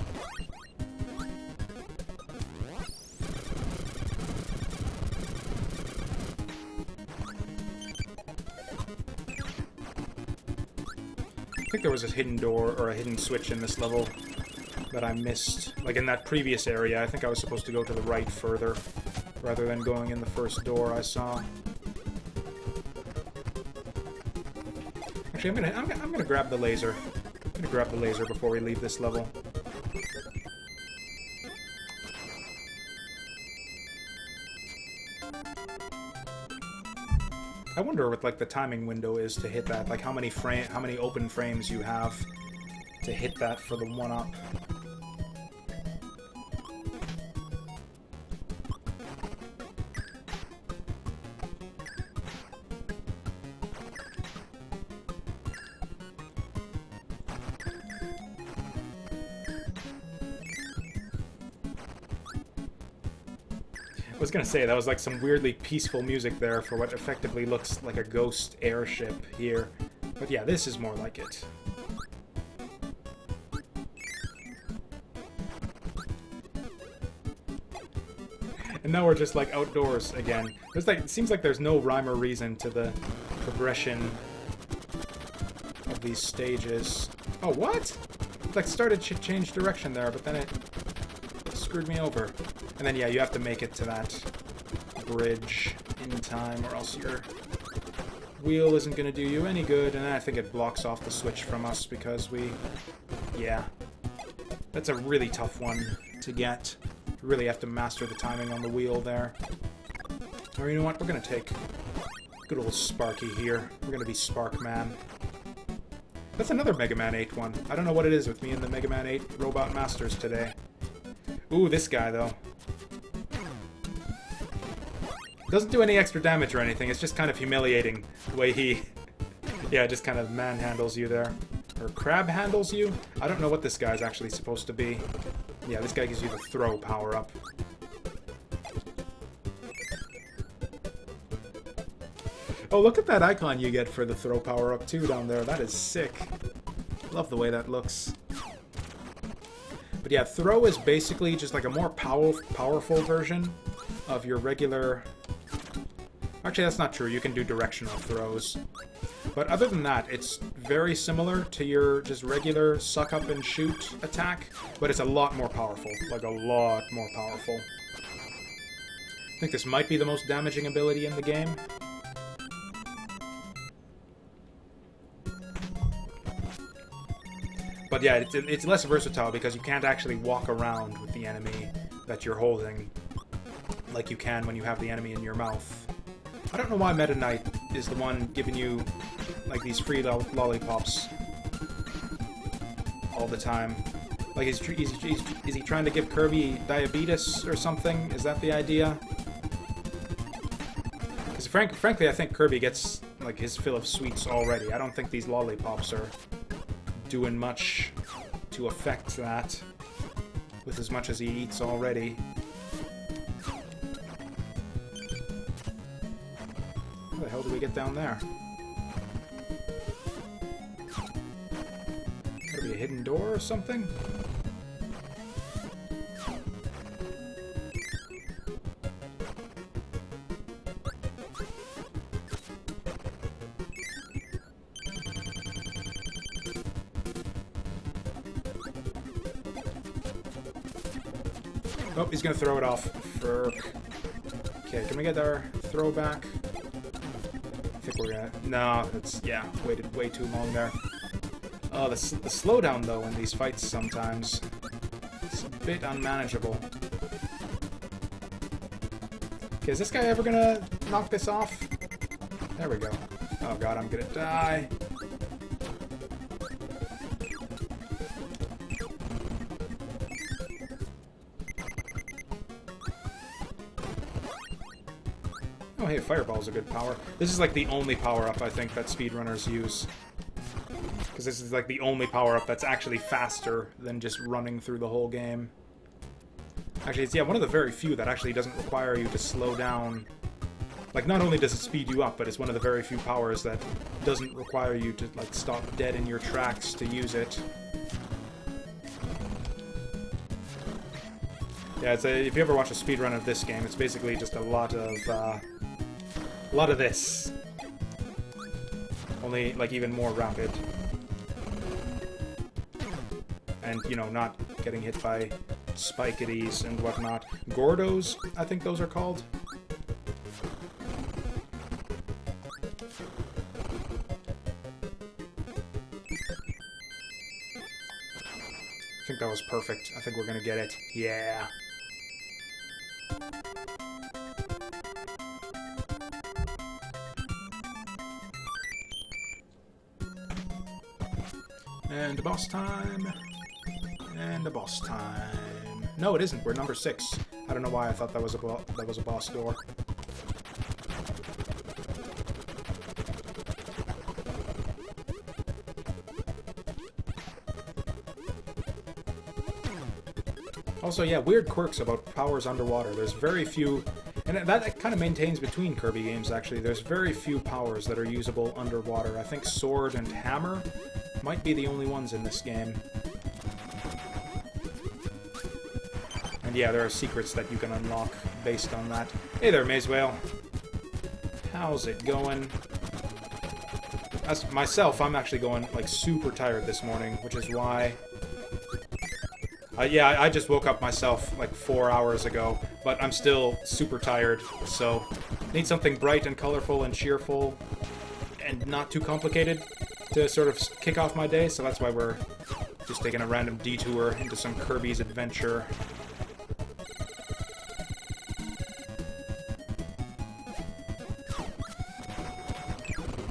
I think there was a hidden door or a hidden switch in this level that I missed. Like in that previous area, I think I was supposed to go to the right further rather than going in the first door I saw. Actually, I'm gonna grab the laser. I'm gonna grab the laser before we leave this level. I wonder what like the timing window is to hit that. Like how many open frames you have to hit that for the 1-up. I was gonna say, that was like some weirdly peaceful music there for what effectively looks like a ghost airship here. But yeah, this is more like it. And now we're just like outdoors again. There's like, it seems like there's no rhyme or reason to the progression of these stages. Oh, what? It like started to change direction there, but then it screwed me over. And then, yeah, you have to make it to that bridge in time, or else your wheel isn't going to do you any good. And then I think it blocks off the switch from us because we... Yeah. That's a really tough one to get. You really have to master the timing on the wheel there. Or you know what? We're going to take good old Sparky here. We're going to be Spark Man. That's another Mega Man 8 one. I don't know what it is with me and the Mega Man 8 Robot Masters today. Ooh, this guy, though. Doesn't do any extra damage or anything, it's just kind of humiliating the way he... yeah, just kind of manhandles you there. Or crab handles you? I don't know what this guy's actually supposed to be. Yeah, this guy gives you the throw power-up. Oh, look at that icon you get for the throw power-up, too, down there. That is sick. Love the way that looks. But yeah, throw is basically just like a more powerful version of your regular... Actually, that's not true. You can do directional throws. But other than that, it's very similar to your just regular suck-up-and-shoot attack, but it's a lot more powerful. Like, a lot more powerful. I think this might be the most damaging ability in the game. But yeah, it's less versatile because you can't actually walk around with the enemy that you're holding like you can when you have the enemy in your mouth. I don't know why Meta Knight is the one giving you like these free lollipops all the time. Like, is he trying to give Kirby diabetes or something? Is that the idea? Because frankly, I think Kirby gets like his fill of sweets already. I don't think these lollipops are doing much to affect that with as much as he eats already. How the hell do we get down there? Could be a hidden door or something? Oh, he's gonna throw it off. Okay, can we get our throw back? I think we're gonna... No, it's... Yeah, waited way too long there. Oh, the slowdown, though, in these fights sometimes. It's a bit unmanageable. Okay, is this guy ever gonna knock this off? There we go. Oh god, I'm gonna die. Oh hey, Fireball's a good power. This is like the only power-up I think that speedrunners use. Because this is like the only power-up that's actually faster than just running through the whole game. Actually, it's, yeah, one of the very few that actually doesn't require you to slow down. Like, not only does it speed you up, but it's one of the very few powers that doesn't require you to, like, stop dead in your tracks to use it. Yeah, it's a, if you ever watch a speedrun of this game, it's basically just a lot of this. Only, like, even more rapid. And, you know, not getting hit by spiketies and whatnot. Gordos, I think those are called. I think that was perfect. I think we're gonna get it. Yeah. And boss time. And a boss time. No, it isn't. We're number 6. I don't know why I thought that was a boss door. Also, yeah, weird quirks about powers underwater. There's very few, and that kind of maintains between Kirby games, actually. There's very few powers that are usable underwater. I think Sword and Hammer might be the only ones in this game. And yeah, there are secrets that you can unlock based on that. Hey there, Maze Whale. How's it going? As myself, I'm actually going, like, super tired this morning, which is why... yeah, I just woke up myself like 4 hours ago, but I'm still super tired, so need something bright and colorful and cheerful and not too complicated to sort of kick off my day, so that's why we're just taking a random detour into some Kirby's Adventure.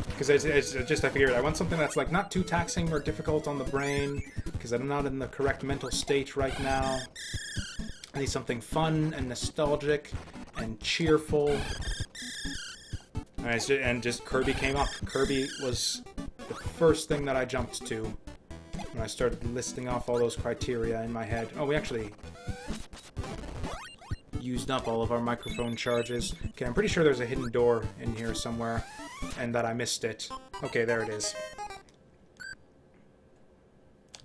Because I figured I want something that's like not too taxing or difficult on the brain, because I'm not in the correct mental state right now. I need something fun and nostalgic and cheerful. And just Kirby came up. Kirby was the first thing that I jumped to when I started listing off all those criteria in my head. Oh, we actually used up all of our microphone charges. Okay, I'm pretty sure there's a hidden door in here somewhere, and that I missed it. Okay, there it is.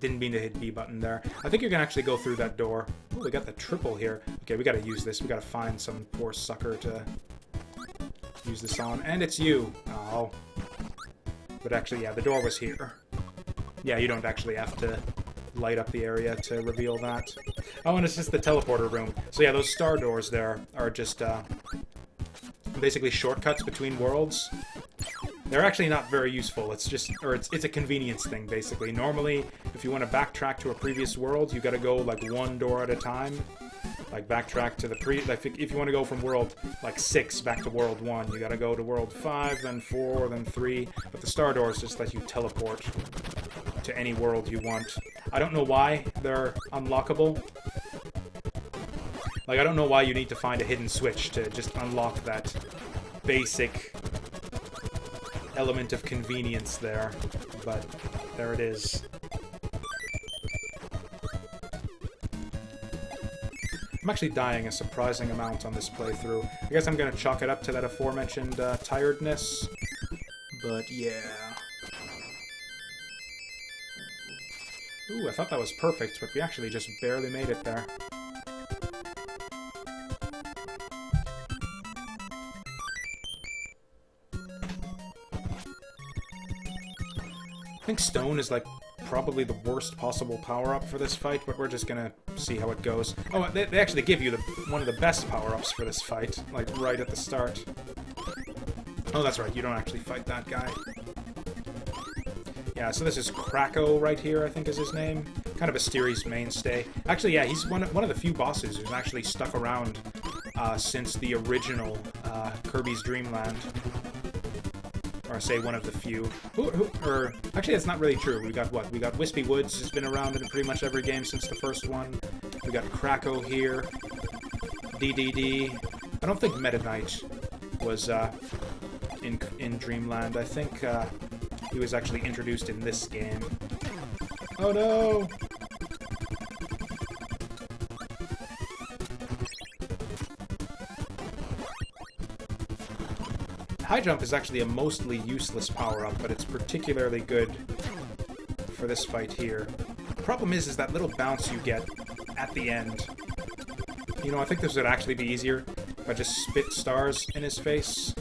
Didn't mean to hit B button there. I think you can actually go through that door. Oh, we got the triple here. Okay, we gotta use this. We gotta find some poor sucker to use this on. And it's you. Oh. But actually, yeah, the door was here. Yeah, you don't actually have to light up the area to reveal that. Oh, and it's just the teleporter room. So yeah, those star doors there are just basically shortcuts between worlds. They're actually not very useful. It's just, or it's a convenience thing, basically. Normally, if you want to backtrack to a previous world, you gotta go, like, one door at a time. Like, backtrack to the like, if you want to go from world, like, 6 back to world 1, you gotta go to world 5, then 4, then 3. But the star doors just let you teleport to any world you want. I don't know why they're unlockable. Like, I don't know why you need to find a hidden switch to just unlock that basic element of convenience there, but there it is. I'm actually dying a surprising amount on this playthrough. I guess I'm gonna chalk it up to that aforementioned tiredness, but yeah. Ooh, I thought that was perfect, but we actually just barely made it there. I think stone is, like, probably the worst possible power-up for this fight, but we're just gonna see how it goes. Oh, they actually give you one of the best power-ups for this fight, like, right at the start. Oh, that's right, you don't actually fight that guy. Yeah, so this is Krako right here, I think is his name. Kind of a series mainstay. Actually, yeah, he's one of the few bosses who's actually stuck around since the original Kirby's Dream Land. Or I say one of the few. Or actually, that's not really true. We got what? We got Wispy Woods has been around in pretty much every game since the first one. We got Krako here. DDD. I don't think Meta Knight was in Dreamland. I think he was actually introduced in this game. Oh no! High jump is actually a mostly useless power-up, but it's particularly good for this fight here. The problem is that little bounce you get at the end. You know, I think this would actually be easier if I just spit stars in his face.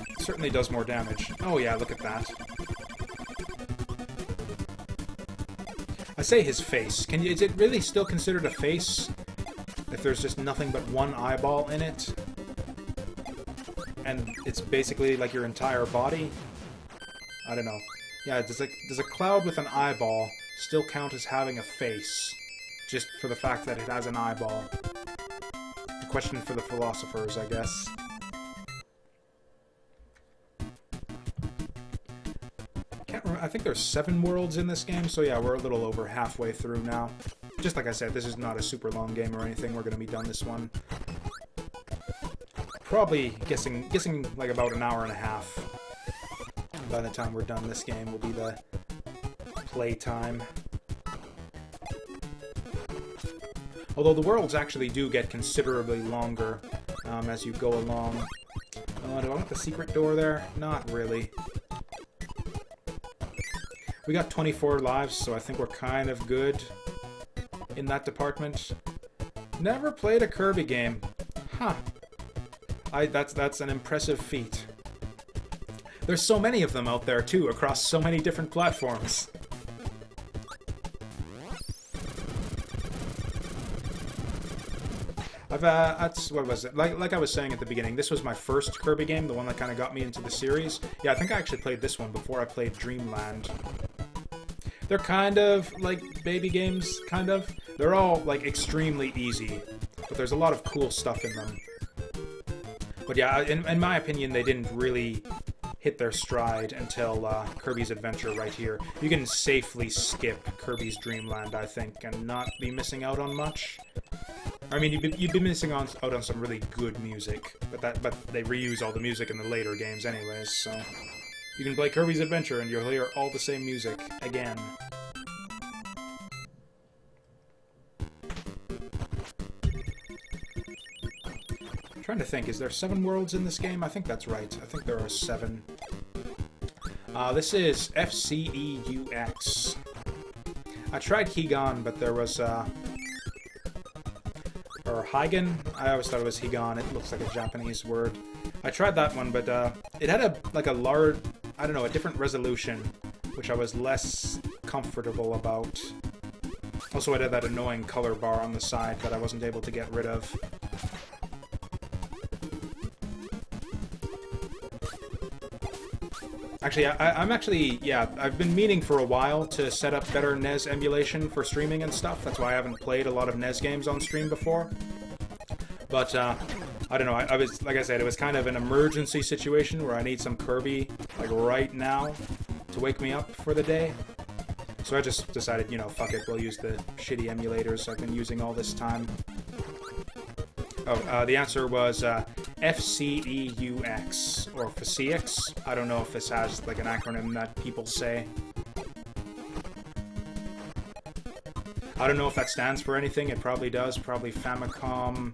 It certainly does more damage. Oh yeah, look at that. I say his face. Is it really still considered a face if there's just nothing but one eyeball in it? And it's basically like your entire body? I don't know. Yeah, does a cloud with an eyeball still count as having a face? Just for the fact that it has an eyeball? A question for the philosophers, I guess. think there's 7 worlds in this game, so yeah, we're a little over halfway through now. Just like I said, this is not a super long game or anything. We're going to be done this one. Probably guessing like about an hour and a half. By the time we're done this game will be the play time. Although the worlds actually do get considerably longer as you go along. Do I want the secret door there? Not really. We got 24 lives, so I think we're kind of good in that department. Never played a Kirby game. Huh. That's an impressive feat. There's so many of them out there, too, across so many different platforms. What was it? Like I was saying at the beginning, this was my first Kirby game, the one that kind of got me into the series. Yeah, I think I actually played this one before I played Dreamland. They're kind of like baby games, kind of. They're all, like, extremely easy, but there's a lot of cool stuff in them. But yeah, in my opinion, they didn't really hit their stride until Kirby's Adventure right here. You can safely skip Kirby's Dreamland, I think, and not be missing out on much. I mean, you'd be missing out on some really good music, but they reuse all the music in the later games anyways, so... You can play Kirby's Adventure and you'll hear all the same music again. I'm trying to think, is there 7 worlds in this game? I think that's right. I think there are 7. This is FCEUX. I tried Higan, but there was, or Higan? I always thought it was Higan. It looks like a Japanese word. I tried that one, but it had a large, I don't know, a different resolution, which I was less comfortable about. Also, it had that annoying color bar on the side that I wasn't able to get rid of. Actually, I've been meaning for a while to set up better NES emulation for streaming and stuff. That's why I haven't played a lot of NES games on stream before. But, I don't know, I was, like I said, it was kind of an emergency situation where I need some Kirby, like, right now to wake me up for the day. So I just decided, you know, fuck it, we'll use the shitty emulators I've been using all this time. Oh, the answer was, FCEUX, or FCX. I don't know if this has, like, an acronym that people say. I don't know if that stands for anything. It probably does. Probably Famicom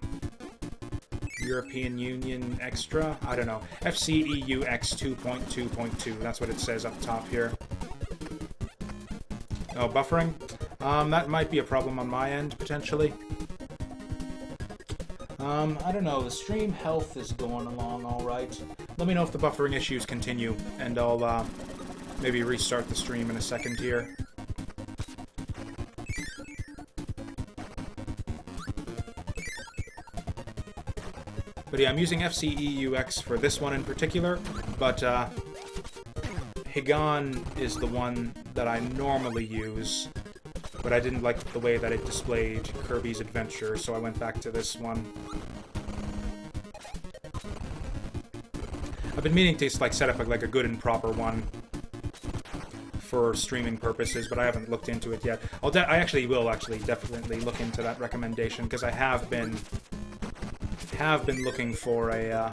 European Union Extra. I don't know. FCEUX 2.2.2. That's what it says up top here. Oh, buffering? That might be a problem on my end, potentially. I don't know, the stream health is going along alright. Let me know if the buffering issues continue, and I'll, maybe restart the stream in a second here. But yeah, I'm using FCEUX for this one in particular, but, Higan is the one that I normally use, but I didn't like the way that it displayed Kirby's Adventure, so I went back to this one. I've been meaning to, like, set up, like, a good and proper one for streaming purposes, but I haven't looked into it yet. I actually will definitely look into that recommendation, because I have been looking for a,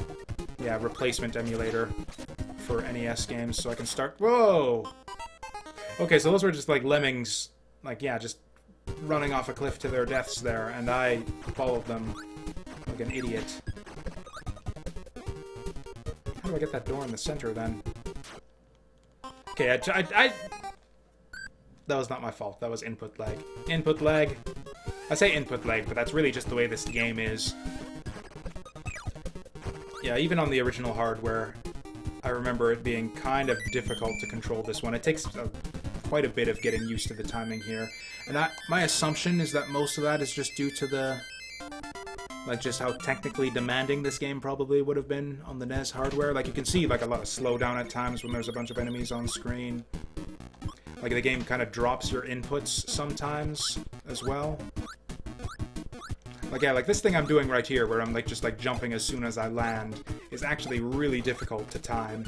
yeah, replacement emulator for NES games, so I can start... Whoa! Okay, so those were just, like, lemmings, like, yeah, just running off a cliff to their deaths there, and I followed them like an idiot. How do I get that door in the center, then? Okay, that was not my fault. That was input lag. Input lag. I say input lag, but that's really just the way this game is. Yeah, even on the original hardware, I remember it being kind of difficult to control this one. It takes quite a bit of getting used to the timing here. And my assumption is that most of that is just due to the... like, just how technically demanding this game probably would have been on the NES hardware. Like, you can see, like, a lot of slowdown at times when there's a bunch of enemies on screen. Like, the game kind of drops your inputs sometimes as well. Like, yeah, like this thing I'm doing right here, where I'm, like, just, like, jumping as soon as I land, is actually really difficult to time.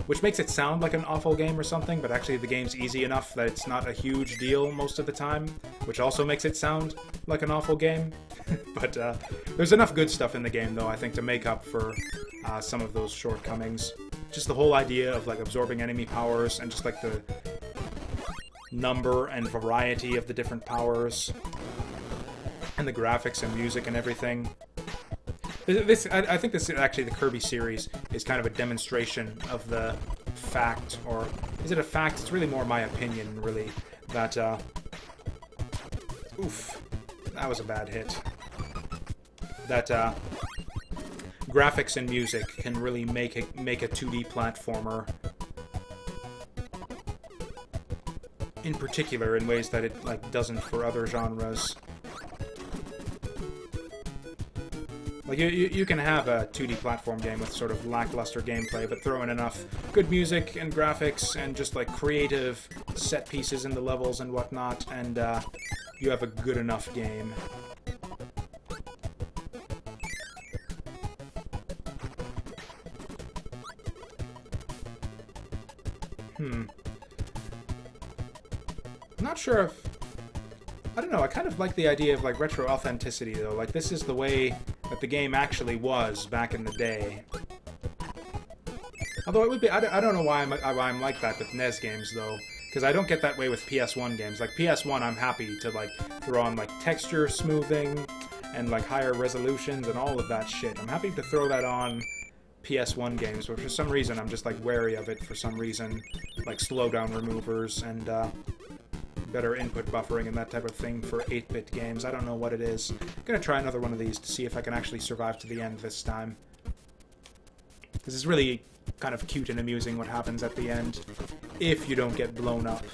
which makes it sound like an awful game or something, but actually the game's easy enough that it's not a huge deal most of the time, which also makes it sound like an awful game. But there's enough good stuff in the game, though, I think, to make up for some of those shortcomings. Just the whole idea of, like, absorbing enemy powers, and just, like, the number and variety of the different powers, and the graphics and music and everything. I think this, actually, the Kirby series is kind of a demonstration of the fact, or is it a fact? It's really more my opinion, really, that, oof, that was a bad hit. That, graphics and music can really make a 2D platformer, in particular, in ways that it, like, doesn't for other genres. Like, you can have a 2D platform game with sort of lackluster gameplay, but throw in enough good music and graphics and just, like, creative set pieces in the levels and whatnot, and you have a good enough game. I'm not sure if... I don't know, I kind of like the idea of, like, retro authenticity, though. Like, this is the way that the game actually was back in the day. Although it would be... I don't know why I'm like that with NES games, though. Because I don't get that way with PS1 games. Like, PS1, I'm happy to, like, throw on, like, texture smoothing and, like, higher resolutions and all of that shit. I'm happy to throw that on PS1 games, but for some reason I'm just, like, wary of it for some reason. Like, slowdown removers and, better input buffering and that type of thing for 8-bit games. I don't know what it is. I'm gonna try another one of these to see if I can actually survive to the end this time. This is really kind of cute and amusing what happens at the end, if you don't get blown up.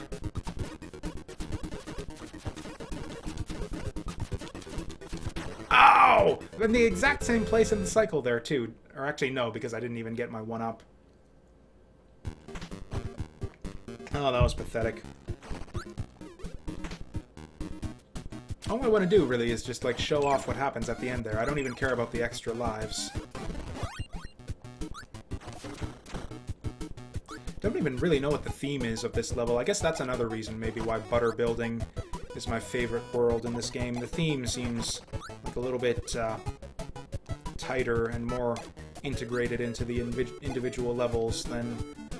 Ow! In the exact same place in the cycle there, too. Or actually, no, because I didn't even get my 1-up. Oh, that was pathetic. All I want to do, really, is just, like, show off what happens at the end there. I don't even care about the extra lives. Don't even really know what the theme is of this level. I guess that's another reason, maybe, why butter building is my favorite world in this game. The theme seems like a little bit tighter and more integrated into the individual levels than...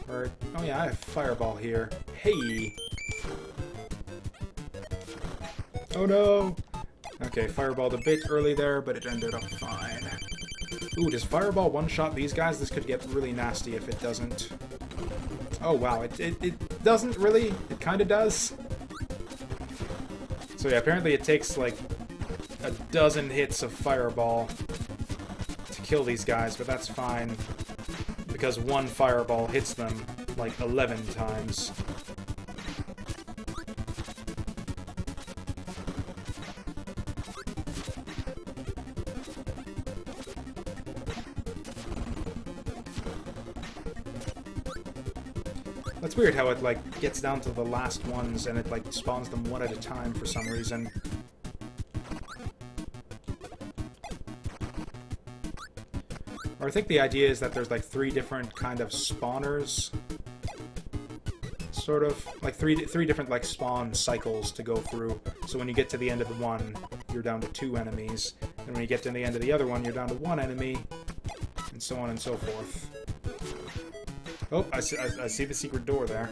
Or, oh yeah, I have Fireball here. Hey! Oh no! Okay, Fireballed a bit early there, but it ended up fine. Ooh, does Fireball one-shot these guys? This could get really nasty if it doesn't. Oh wow, it doesn't really. It kind of does. So yeah, apparently it takes like a dozen hits of Fireball to kill these guys, but that's fine. Because one Fireball hits them like 11 times. That's weird how it, like, gets down to the last ones and it, like, spawns them one at a time for some reason. Or I think the idea is that there's, like, 3 different kind of spawners. Sort of. Like, three different, like, spawn cycles to go through. So when you get to the end of the one, you're down to 2 enemies. And when you get to the end of the other one, you're down to 1 enemy. And so on and so forth. Oh, I see the secret door there.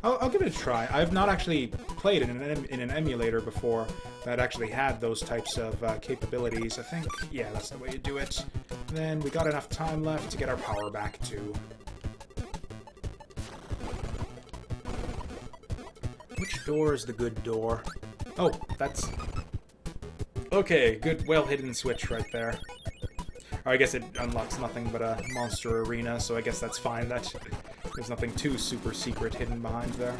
I'll give it a try. I've not actually played in an emulator before that actually had those types of capabilities. I think, yeah, that's the way you do it. Then we got enough time left to get our power back, too. Which door is the good door? Oh, that's... Okay, good, well-hidden switch right there. Or I guess it unlocks nothing but a monster arena, so I guess that's fine. That there's nothing too super secret hidden behind there.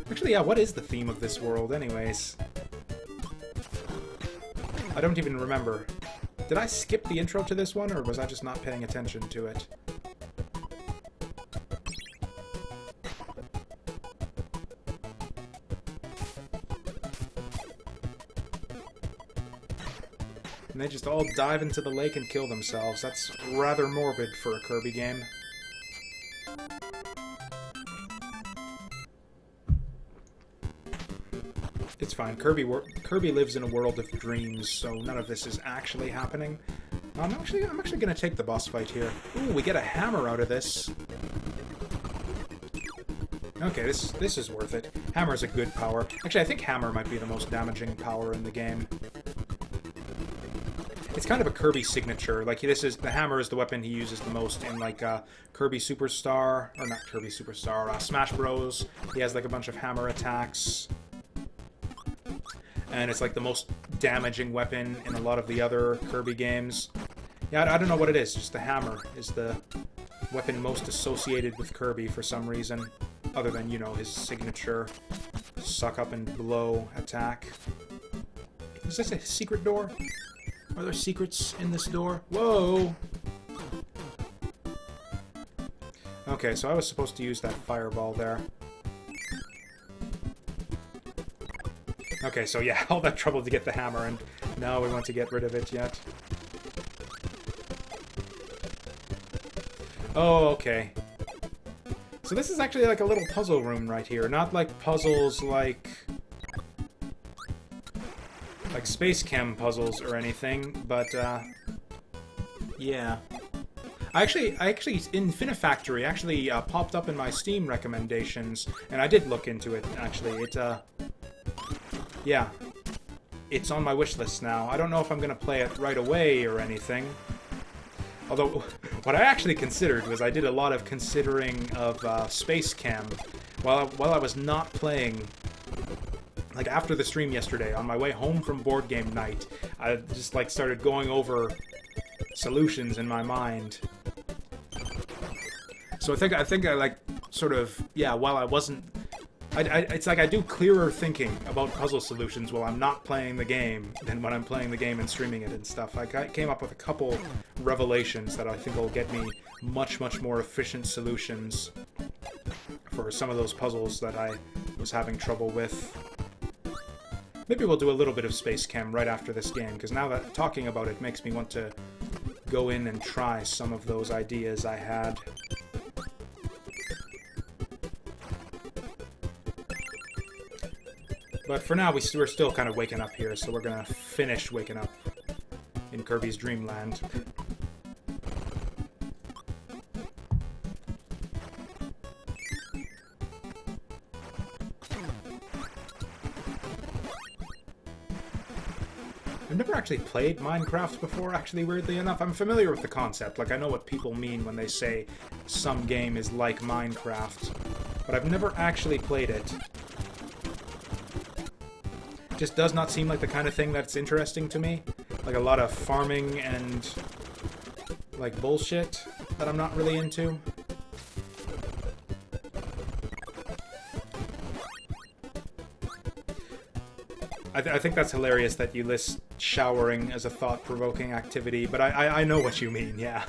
Actually, yeah, what is the theme of this world, anyways? I don't even remember. Did I skip the intro to this one, or was I just not paying attention to it? And they just all dive into the lake and kill themselves. That's rather morbid for a Kirby game. It's fine. Kirby lives in a world of dreams, so none of this is actually happening. I'm actually gonna take the boss fight here. Ooh, we get a hammer out of this. Okay, this is worth it. Hammer's a good power. Actually, I think hammer might be the most damaging power in the game. It's kind of a Kirby signature. Like, the hammer is the weapon he uses the most in, like, Kirby Superstar, or not Kirby Superstar, Smash Bros. He has, like, a bunch of hammer attacks. And it's, like, the most damaging weapon in a lot of the other Kirby games. Yeah, I don't know what it is, just the hammer is the weapon most associated with Kirby for some reason. Other than, you know, his signature suck up and blow attack. Is this a secret door? Are there secrets in this door? Whoa! Okay, so I was supposed to use that fireball there. Okay, so yeah, all that trouble to get the hammer, and now we want to get rid of it yet. Oh, okay. So this is actually like a little puzzle room right here. Not like puzzles like Space Chem puzzles or anything, but yeah. I actually Infinifactory actually popped up in my Steam recommendations, and I did look into it actually. Yeah. It's on my wish list now. I don't know if I'm gonna play it right away or anything. Although, what I actually considered was I did a lot of considering of Space Chem while I was not playing. Like, after the stream yesterday, on my way home from board game night, I just, like, started going over solutions in my mind. So I think I like, sort of, yeah, while I wasn't... it's like I do clearer thinking about puzzle solutions while I'm not playing the game than when I'm playing the game and streaming it and stuff. I came up with a couple revelations that I think will get me much, much more efficient solutions for some of those puzzles that I was having trouble with. Maybe we'll do a little bit of Space Chem right after this game, because now that talking about it makes me want to go in and try some of those ideas I had. But for now, we're still kind of waking up here, so we're gonna finish waking up in Kirby's Dreamland. I've never actually played Minecraft before, actually, weirdly enough. I'm familiar with the concept. Like, I know what people mean when they say some game is like Minecraft. But I've never actually played it. Just does not seem like the kind of thing that's interesting to me. Like, a lot of farming and, like, bullshit that I'm not really into. I think that's hilarious that you list showering as a thought-provoking activity, but I know what you mean, yeah.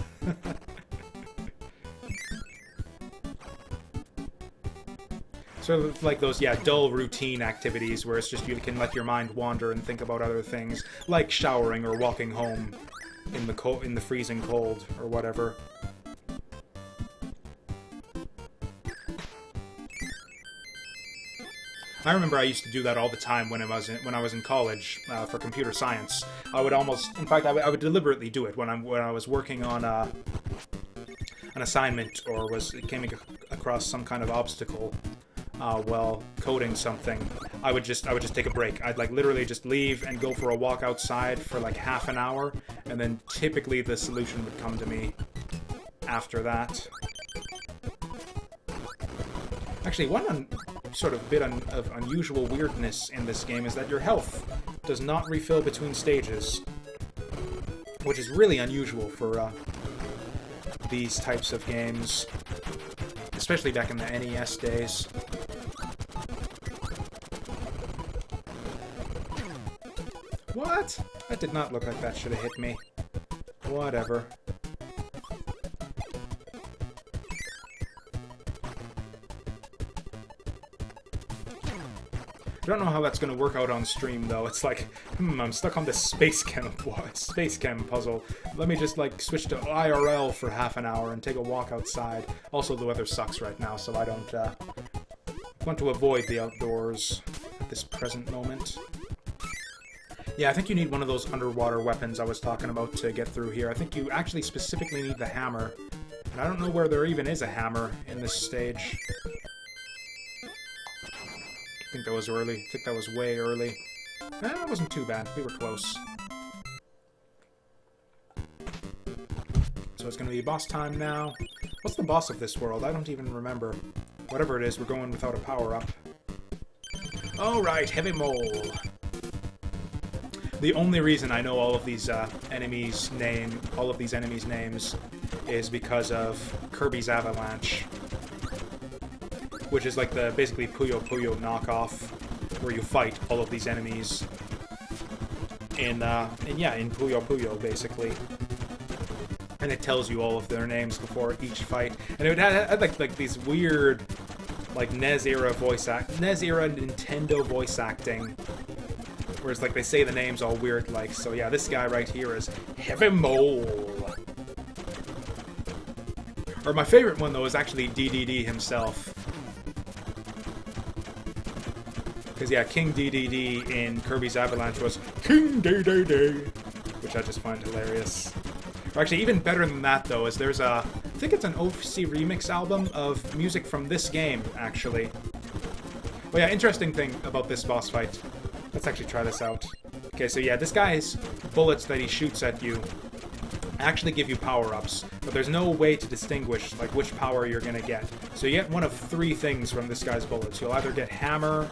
Sort of like those, yeah, dull routine activities where it's just you can let your mind wander and think about other things, like showering or walking home in the freezing cold or whatever. I remember I used to do that all the time when I was in college for computer science. I would almost, in fact, I would deliberately do it when I was working on an assignment or came across some kind of obstacle while coding something. I would just take a break. I'd like literally just leave and go for a walk outside for like half an hour, and then typically the solution would come to me after that. Actually, one sort of bit of unusual weirdness in this game is that your health does not refill between stages, which is really unusual for these types of games, especially back in the NES days. What? That did not look like that should have hit me. Whatever. I don't know how that's going to work out on stream, though. It's like, I'm stuck on this space chem puzzle. Let me just, like, switch to IRL for half an hour and take a walk outside. Also, the weather sucks right now, so I don't want to avoid the outdoors at this present moment. Yeah, I think you need one of those underwater weapons I was talking about to get through here. I think you actually specifically need the hammer. And I don't know where there even is a hammer in this stage. I think that was early. I think that was way early. That wasn't too bad. We were close. So it's going to be boss time now. What's the boss of this world? I don't even remember. Whatever it is, we're going without a power-up. Alright, Heavy Mole. The only reason I know all of these enemies' names is because of Kirby's Avalanche, which is like the basically Puyo Puyo knockoff, where you fight all of these enemies in Puyo Puyo basically, and it tells you all of their names before each fight, and it would have like these weird like NES era Nintendo voice acting. Whereas, like, they say the names all weird, like, so yeah, this guy right here is Heavy Mole. Or my favorite one, though, is actually DDD himself. Because, yeah, King DDD in Kirby's Avalanche was King DDD, which I just find hilarious. Or actually, even better than that, though, is there's a, I think it's an OC remix album of music from this game, actually. Well, yeah, interesting thing about this boss fight. Let's actually try this out. Okay, so yeah, this guy's bullets that he shoots at you actually give you power-ups, but there's no way to distinguish, like, which power you're gonna get. So you get one of three things from this guy's bullets. You'll either get Hammer,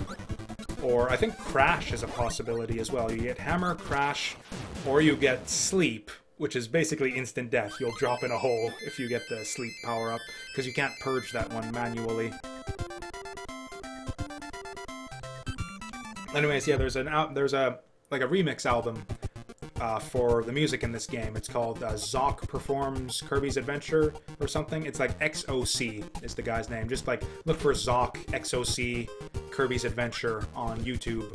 or I think Crash is a possibility as well. You get Hammer, Crash, or you get Sleep, which is basically instant death. You'll drop in a hole if you get the Sleep power-up, because you can't purge that one manually. Anyways, yeah, there's a remix album for the music in this game. It's called Zoc Performs Kirby's Adventure or something. It's like XOC is the guy's name. Just like look for Zoc XOC Kirby's Adventure on YouTube.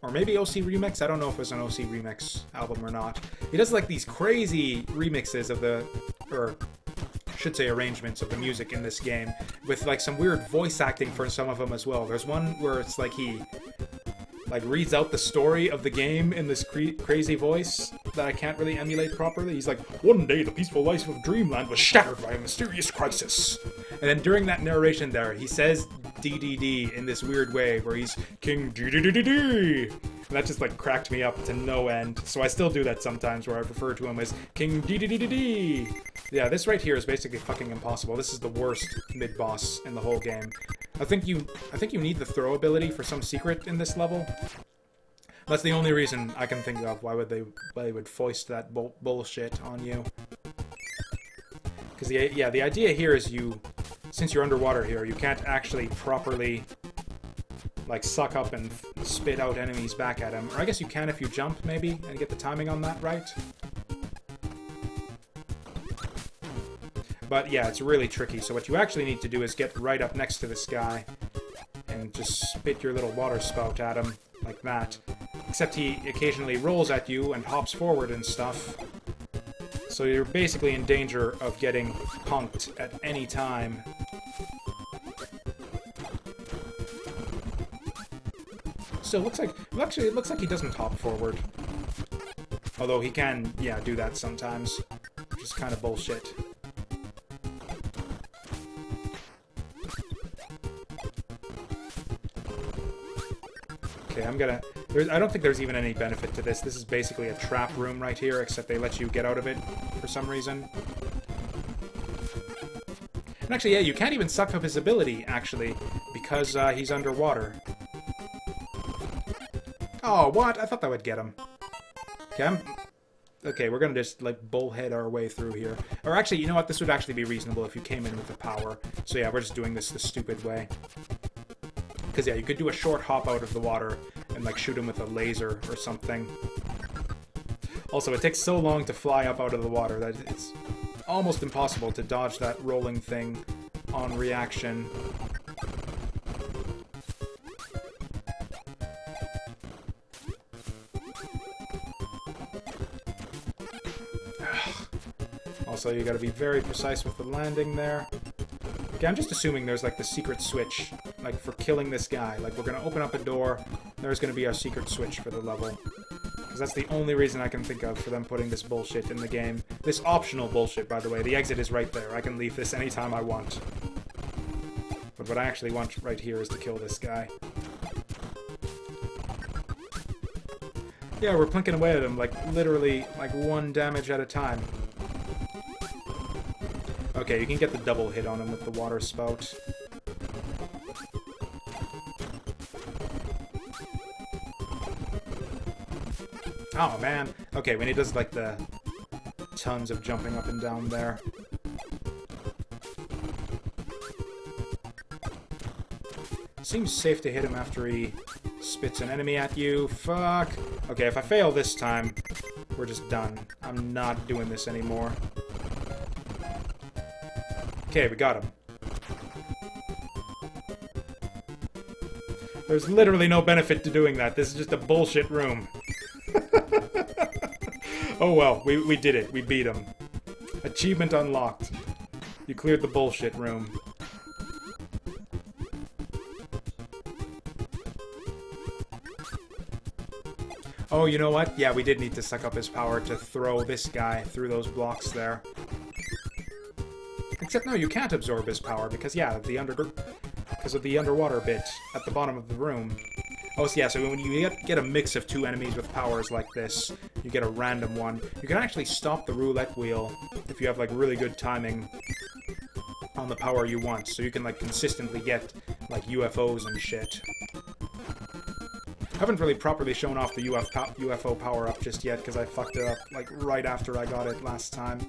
Or maybe OC Remix? I don't know if it's an OC Remix album or not. He does like these crazy remixes of the, or I should say arrangements of the music in this game, with like some weird voice acting for some of them as well. There's one where it's like he like reads out the story of the game in this crazy voice that I can't really emulate properly. He's like, one day the peaceful life of Dreamland was shattered by a mysterious crisis. And then during that narration there, he says DDD in this weird way where he's King DDDD. And that just like cracked me up to no end. So I still do that sometimes where I refer to him as King DDDD. Yeah, this right here is basically fucking impossible. This is the worst mid-boss in the whole game. I think you need the throw ability for some secret in this level. That's the only reason I can think of why they would foist that bullshit on you. Because the idea here is since you're underwater here, you can't actually properly like suck up and spit out enemies back at him. Or I guess you can if you jump maybe and get the timing on that right. But yeah, it's really tricky. So what you actually need to do is get right up next to this guy and just spit your little water spout at him like that. Except he occasionally rolls at you and hops forward and stuff. So you're basically in danger of getting punked at any time. So it looks like he doesn't hop forward. Although he can, yeah, do that sometimes. Which is kind of bullshit. Okay, I don't think there's even any benefit to this. This is basically a trap room right here, except they let you get out of it for some reason. And actually, yeah, you can't even suck up his ability, actually, because he's underwater. Oh, what? I thought that would get him. Okay, we're gonna just, like, bullhead our way through here. Or actually, you know what? This would actually be reasonable if you came in with the power. So yeah, we're just doing this the stupid way. Because, yeah, you could do a short hop out of the water and, like, shoot him with a laser or something. Also, it takes so long to fly up out of the water that it's almost impossible to dodge that rolling thing on reaction. so you gotta be very precise with the landing there. Okay, I'm just assuming there's like the secret switch, like for killing this guy. Like we're gonna open up a door, there's gonna be our secret switch for the level. Because that's the only reason I can think of for them putting this bullshit in the game. This optional bullshit, by the way. The exit is right there. I can leave this anytime I want. But what I actually want right here is to kill this guy. Yeah, we're plinking away at him, like, literally, like, 1 damage at a time. Okay, you can get the double hit on him with the water spout. Oh, man. Okay, when he does, like, the tons of jumping up and down there. Seems safe to hit him after he spits an enemy at you. Fuck. Okay, if I fail this time, we're just done. I'm not doing this anymore. Okay, we got him. There's literally no benefit to doing that. This is just a bullshit room. Oh well, we did it. We beat him. Achievement unlocked. You cleared the bullshit room. Oh, you know what? Yeah, we did need to suck up his power to throw this guy through those blocks there. Except no, you can't absorb his power because, yeah, because of the underwater bit at the bottom of the room. Oh, so yeah, so when you get a mix of 2 enemies with powers like this, you get a random one. You can actually stop the roulette wheel if you have, like, really good timing on the power you want. So you can, like, consistently get, like, UFOs and shit. I haven't really properly shown off the UFO power-up just yet, because I fucked it up, like, right after I got it last time.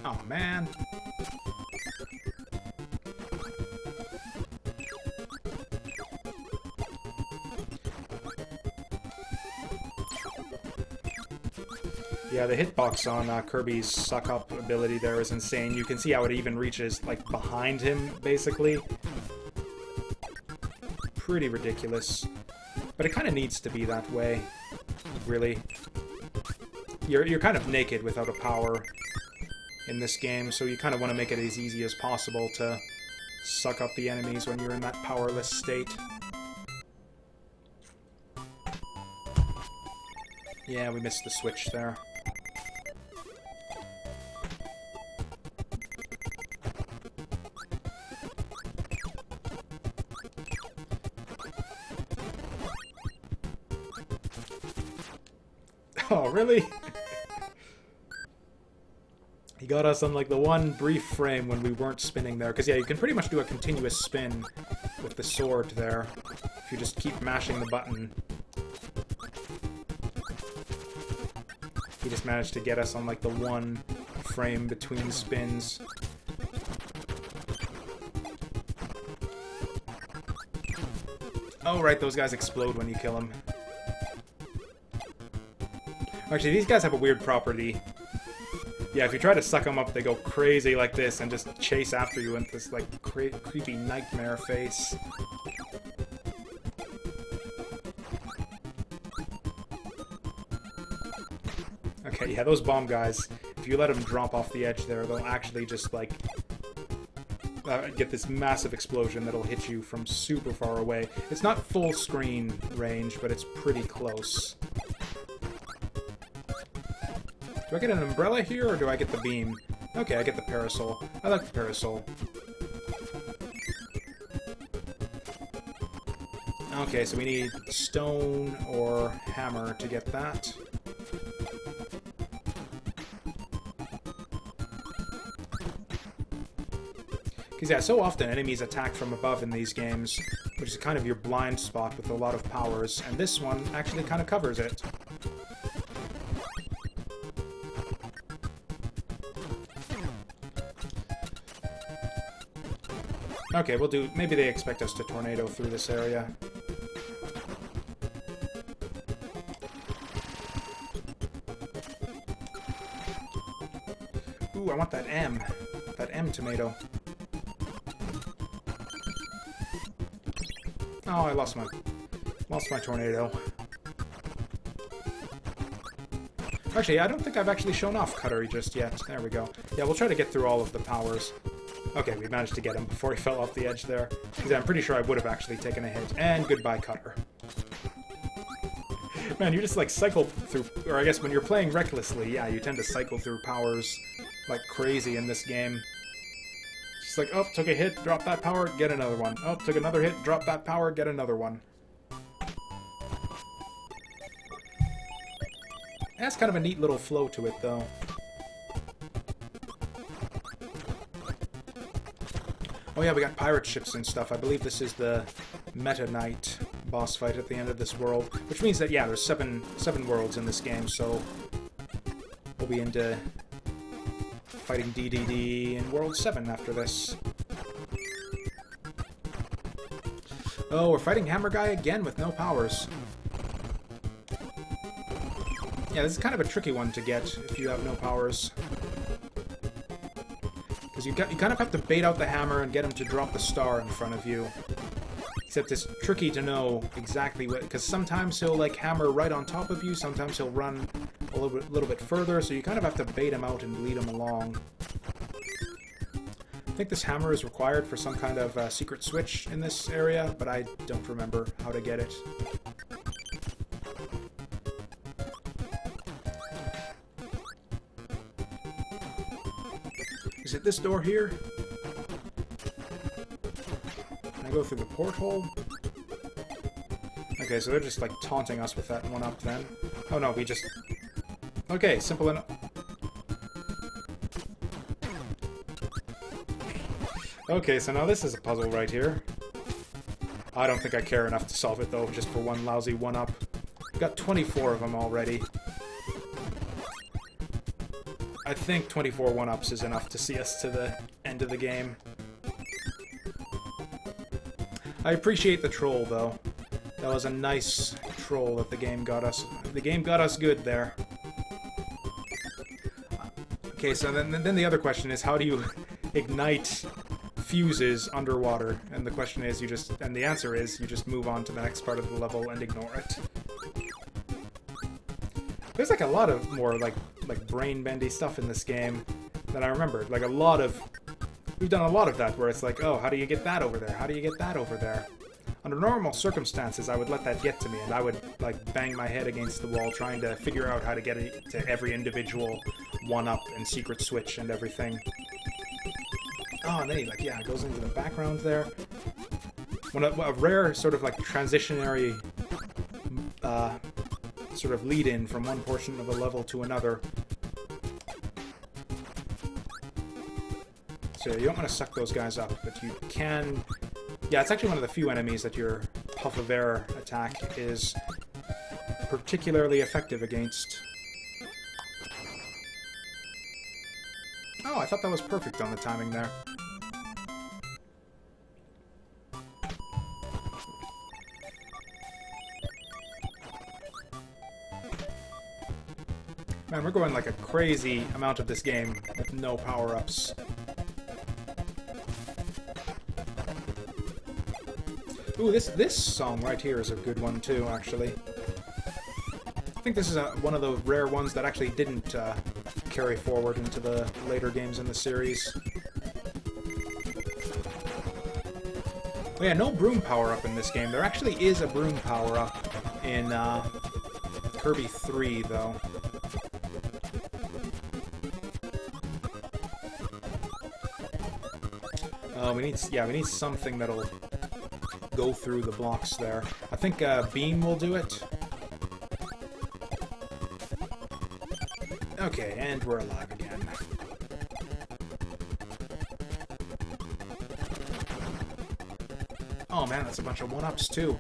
Oh, man. Yeah, the hitbox on Kirby's suck-up ability there is insane. You can see how it even reaches, like, behind him, basically. Pretty ridiculous. But it kind of needs to be that way, really. You're kind of naked without a power in this game, so you kind of want to make it as easy as possible to suck up the enemies when you're in that powerless state. Yeah, we missed the switch there. Oh, really? He got us on, like, the one brief frame when we weren't spinning there. Because, yeah, you can pretty much do a continuous spin with the sword there. If you just keep mashing the button. He just managed to get us on, like, the one frame between spins. Oh, right, those guys explode when you kill them. Actually, these guys have a weird property. Yeah, if you try to suck them up, they go crazy like this and just chase after you in this, like, creepy nightmare face. Okay, yeah, those bomb guys, if you let them drop off the edge there, they'll actually just, like, get this massive explosion that'll hit you from super far away. It's not full screen range, but it's pretty close. Do I get an umbrella here, or do I get the beam? Okay, I get the parasol. I like the parasol. Okay, so we need stone or hammer to get that. Because, yeah, so often enemies attack from above in these games, which is kind of your blind spot with a lot of powers, and this one actually kind of covers it. Okay, we'll do... Maybe they expect us to tornado through this area. Ooh, I want that M. That M tomato. Oh, I lost my tornado. Actually, I don't think I've actually shown off Cutter just yet. There we go. Yeah, we'll try to get through all of the powers. Okay, we managed to get him before he fell off the edge there. Because I'm pretty sure I would have actually taken a hit. And goodbye, Cutter. Man, you just, like, cycle through... Or I guess when you're playing recklessly, yeah, you tend to cycle through powers like crazy in this game. Just like, oh, took a hit, drop that power, get another one. Oh, took another hit, drop that power, get another one. It has kind of a neat little flow to it, though. Oh yeah, we got pirate ships and stuff. I believe this is the Meta Knight boss fight at the end of this world. Which means that, yeah, there's seven worlds in this game, so we'll be into fighting DDD in World 7 after this. Oh, we're fighting Hammer Guy again with no powers. Yeah, this is kind of a tricky one to get if you have no powers. Because you kind of have to bait out the hammer and get him to drop the star in front of you. Except it's tricky to know exactly what... Because sometimes he'll, like, hammer right on top of you, sometimes he'll run a little bit further, so you kind of have to bait him out and lead him along. I think this hammer is required for some kind of secret switch in this area, but I don't remember how to get it. Is it this door here? Can I go through the porthole? Okay, so they're just like taunting us with that one up then. Oh no, we just... Okay, simple enough. Okay, so now this is a puzzle right here. I don't think I care enough to solve it though, just for one lousy one-up. We've got 24 of them already. I think 24 one-ups is enough to see us to the end of the game. I appreciate the troll, though. That was a nice troll that the game got us. The game got us good there. Okay, so then the other question is, how do you ignite fuses underwater? And the question is, and the answer is, you just move on to the next part of the level and ignore it. There's like a lot of more like brain-bendy stuff in this game than I remembered. Like we've done a lot of that where it's like, oh, how do you get that over there? How do you get that over there? Under normal circumstances, I would let that get to me, and I would like bang my head against the wall trying to figure out how to get it to every individual one-up and secret switch and everything. Oh, and then he like, yeah, it goes into the background there. When a rare sort of like transitionary sort of lead-in from one portion of a level to another. So you don't want to suck those guys up, but you can... Yeah, it's actually one of the few enemies that your Puff of Air attack is particularly effective against. Oh, I thought that was perfect on the timing there. Man, we're going like a crazy amount of this game with no power-ups. Ooh, this song right here is a good one too, actually. I think this is one of the rare ones that actually didn't carry forward into the later games in the series. Oh yeah, no broom power-up in this game. There actually is a broom power-up in Kirby 3, though. We need something that'll go through the blocks there. I think Beam will do it. Okay, and we're alive again. Oh man, that's a bunch of one-ups too.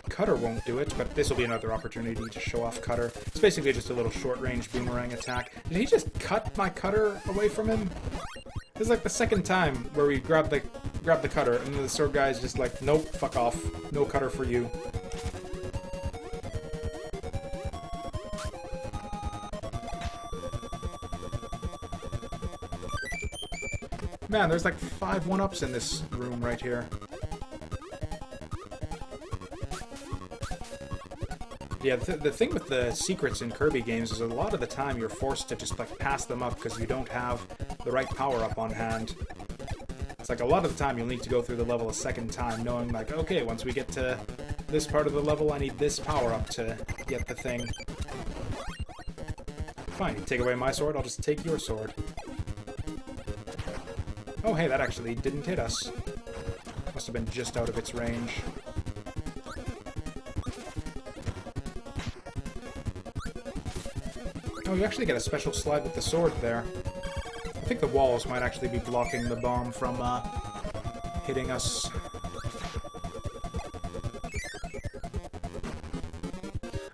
Cutter won't do it, but this will be another opportunity to show off Cutter. It's basically just a little short-range boomerang attack. Did he just cut my Cutter away from him? This is like the second time where we grab the Cutter, and the sword guy is just like, nope, fuck off. No Cutter for you. Man, there's like 5 1-ups in this room right here. Yeah, the thing with the secrets in Kirby games is a lot of the time you're forced to just like pass them up because you don't have the right power-up on hand. It's like a lot of the time you'll need to go through the level a second time knowing like, okay, once we get to this part of the level I need this power-up to get the thing. Fine, you take away my sword, I'll just take your sword. Oh hey, that actually didn't hit us. Must have been just out of its range. Oh, you actually get a special slide with the sword there. I think the walls might actually be blocking the bomb from hitting us.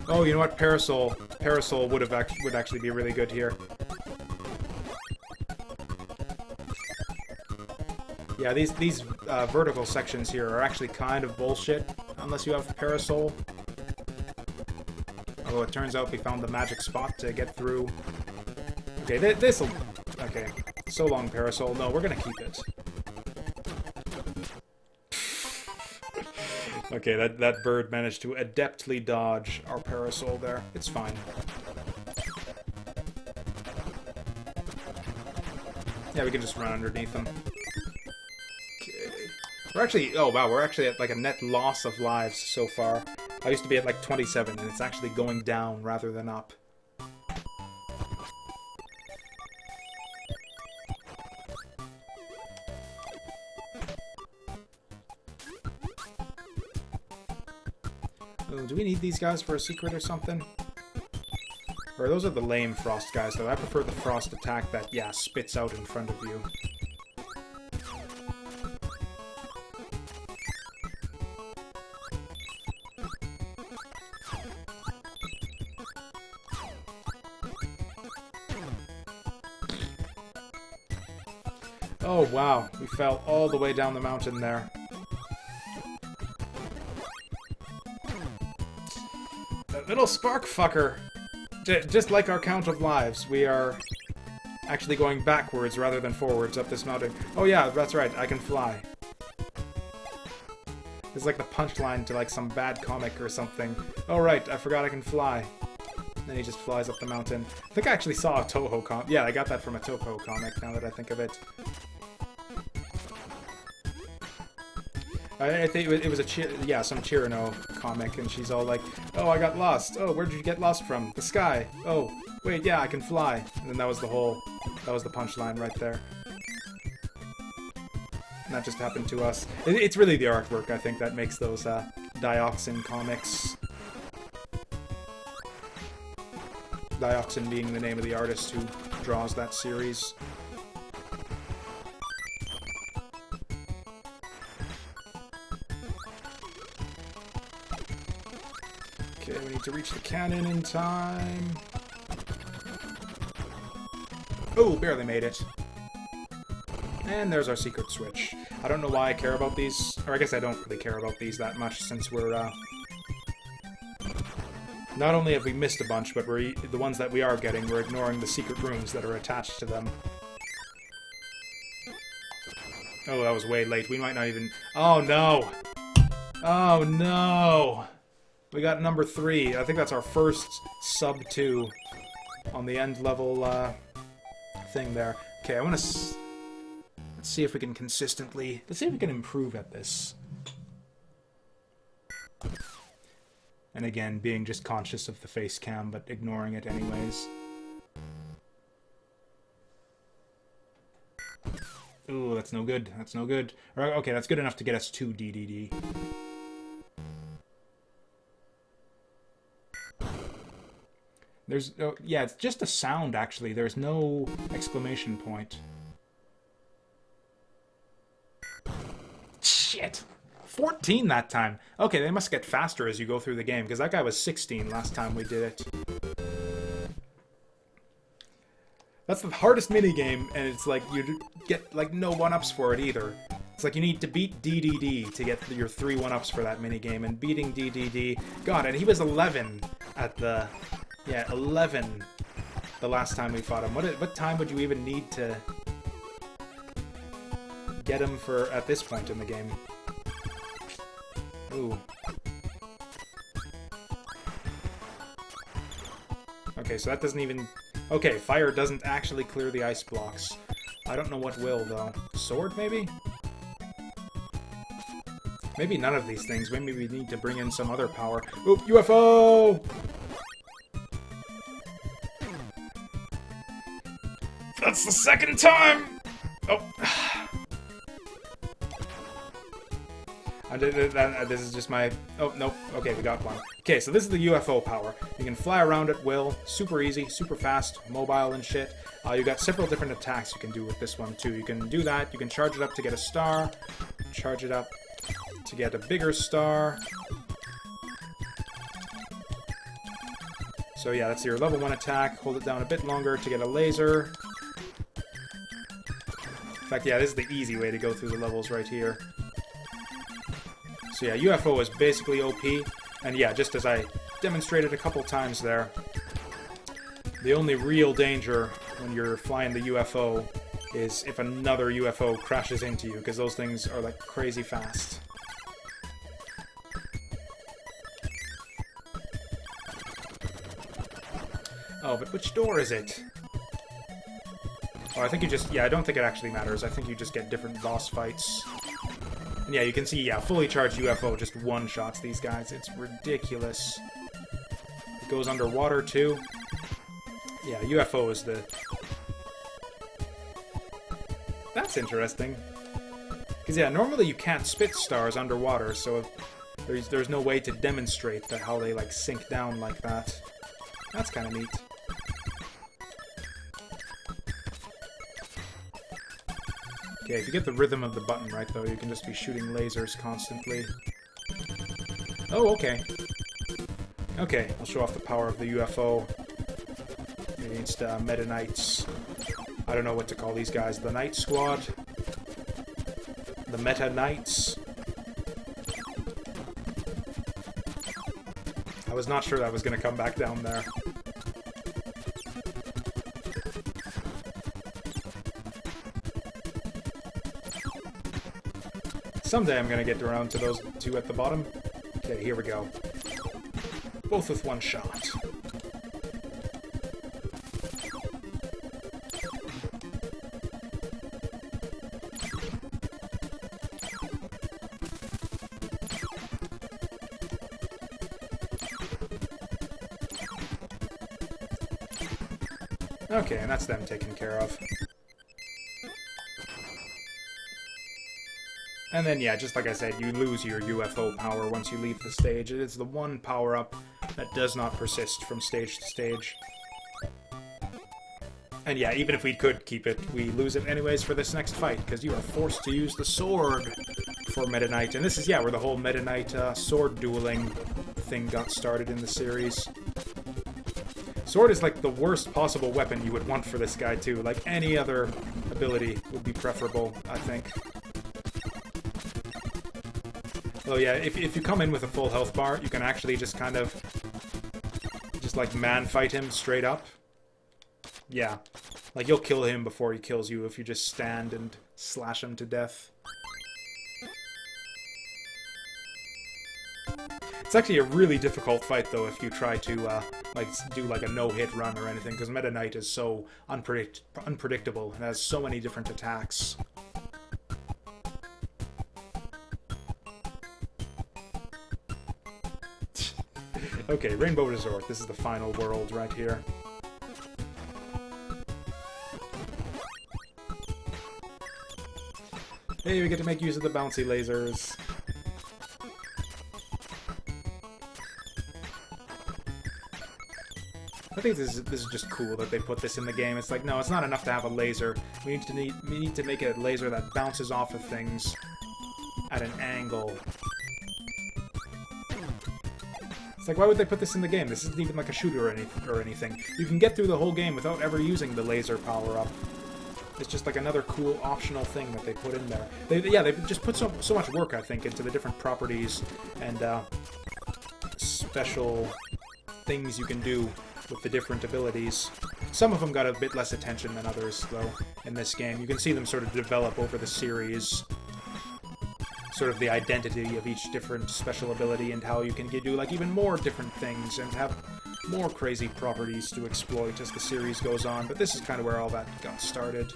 Oh, you know what? Parasol. Parasol would actually be really good here. Yeah, these vertical sections here are actually kind of bullshit unless you have Parasol. Although it turns out we found the magic spot to get through. Okay, this'll... Okay. So long, Parasol. No, we're gonna keep it. Okay, that bird managed to adeptly dodge our Parasol there. It's fine. Yeah, we can just run underneath them. Okay. We're actually... Oh, wow, we're actually at like a net loss of lives so far. I used to be at like 27, and it's actually going down rather than up. Oh, do we need these guys for a secret or something? Or those are the lame frost guys, though. I prefer the frost attack that, yeah, spits out in front of you. Oh, wow. We fell all the way down the mountain there. That little spark fucker! Just like our count of lives, we are actually going backwards rather than forwards up this mountain. Oh yeah, that's right, I can fly. It's like the punchline to like some bad comic or something. Oh right, I forgot I can fly. Then he just flies up the mountain. I think I actually saw a Toho comic. Yeah, I got that from a Toho comic, now that I think of it. I think it was some Chirino comic, and she's all like, "Oh, I got lost. Oh, where did you get lost from? The sky. Oh, wait, yeah, I can fly." And then that was the punchline right there. And that just happened to us. It's really the artwork, I think, that makes those Dioxin comics. Dioxin being the name of the artist who draws that series. Okay, we need to reach the cannon in time. Oh, barely made it. And there's our secret switch. I don't know why I care about these, or I guess I don't really care about these that much since we're, not only have we missed a bunch, but the ones that we are getting, we're ignoring the secret rooms that are attached to them. Oh, that was way late. We might not even... Oh, no! Oh, no! We got number 3. I think that's our first sub 2 on the end level thing there. Okay, I want to... Let's see if we can consistently... Let's see if we can improve at this. And again, being just conscious of the face cam, but ignoring it anyways. Ooh, that's no good. That's no good. Okay, that's good enough to get us 2 DDD. There's... Oh, yeah, it's just a sound, actually. There's no exclamation point. Shit! 14 that time! Okay, they must get faster as you go through the game, because that guy was 16 last time we did it. That's the hardest minigame, and it's like, you get, like, no 1-ups for it either. It's like you need to beat DDD to get your 3 1-ups for that minigame, and beating DDD... God, and he was 11 at the... Yeah, 11 the last time we fought him. What time would you even need to get him for at this point in the game. Ooh. Okay, so that doesn't even... Okay, fire doesn't actually clear the ice blocks. I don't know what will, though. Sword, maybe? Maybe none of these things. Maybe we need to bring in some other power. Oop, UFO! That's the second time! Oh. This is just my... Oh, nope. Okay, we got one. Okay, so this is the UFO power. You can fly around at will. Super easy, super fast, mobile and shit. You got several different attacks you can do with this one, too. You can do that. You can charge it up to get a star. Charge it up to get a bigger star. So yeah, that's your level 1 attack. Hold it down a bit longer to get a laser. In fact, yeah, this is the easy way to go through the levels right here. So yeah, UFO is basically OP. And yeah, just as I demonstrated a couple times there, the only real danger when you're flying the UFO is if another UFO crashes into you, because those things are like crazy fast. Oh, but which door is it? Oh, I think you just... Yeah, I don't think it actually matters. I think you just get different boss fights. And yeah, you can see, yeah, fully charged UFO just one-shots these guys. It's ridiculous. It goes underwater, too. Yeah, UFO is the... That's interesting. Because, yeah, normally you can't spit stars underwater, so there's no way to demonstrate that how they, like, sink down like that. That's kind of neat. Okay, if you get the rhythm of the button right, though, you can just be shooting lasers constantly. Oh, okay. Okay, I'll show off the power of the UFO against Meta Knights. I don't know what to call these guys. The Knight Squad? The Meta Knights? I was not sure that was going to come back down there. Someday I'm going to get around to those two at the bottom. Okay, here we go. Both with one shot. Okay, and that's them taken care of. And then, yeah, just like I said, you lose your UFO power once you leave the stage. It is the one power-up that does not persist from stage to stage. And yeah, even if we could keep it, we lose it anyways for this next fight, because you are forced to use the sword for Meta Knight. And this is, yeah, where the whole Meta Knight sword dueling thing got started in the series. Sword is like the worst possible weapon you would want for this guy, too. Like, any other ability would be preferable, I think. Oh yeah, if you come in with a full health bar, you can actually just kind of... just like man-fight him straight up. Yeah. Like, you'll kill him before he kills you if you just stand and slash him to death. It's actually a really difficult fight, though, if you try to, like, do, like, a no-hit run or anything, because Meta Knight is so unpredictable and has so many different attacks. Okay, Rainbow Resort. This is the final world right here. Hey, we get to make use of the bouncy lasers. I think this is just cool that they put this in the game. It's like, no, it's not enough to have a laser. We need to make a laser that bounces off of things at an angle. It's like, why would they put this in the game? This isn't even like a shooter or anything. You can get through the whole game without ever using the laser power-up. It's just like another cool optional thing that they put in there. They just put so much work, I think, into the different properties and special things you can do with the different abilities. Some of them got a bit less attention than others, though, in this game. You can see them sort of develop over the series. Sort of the identity of each different special ability and how you can do, like, even more different things and have more crazy properties to exploit as the series goes on. But this is kind of where all that got started.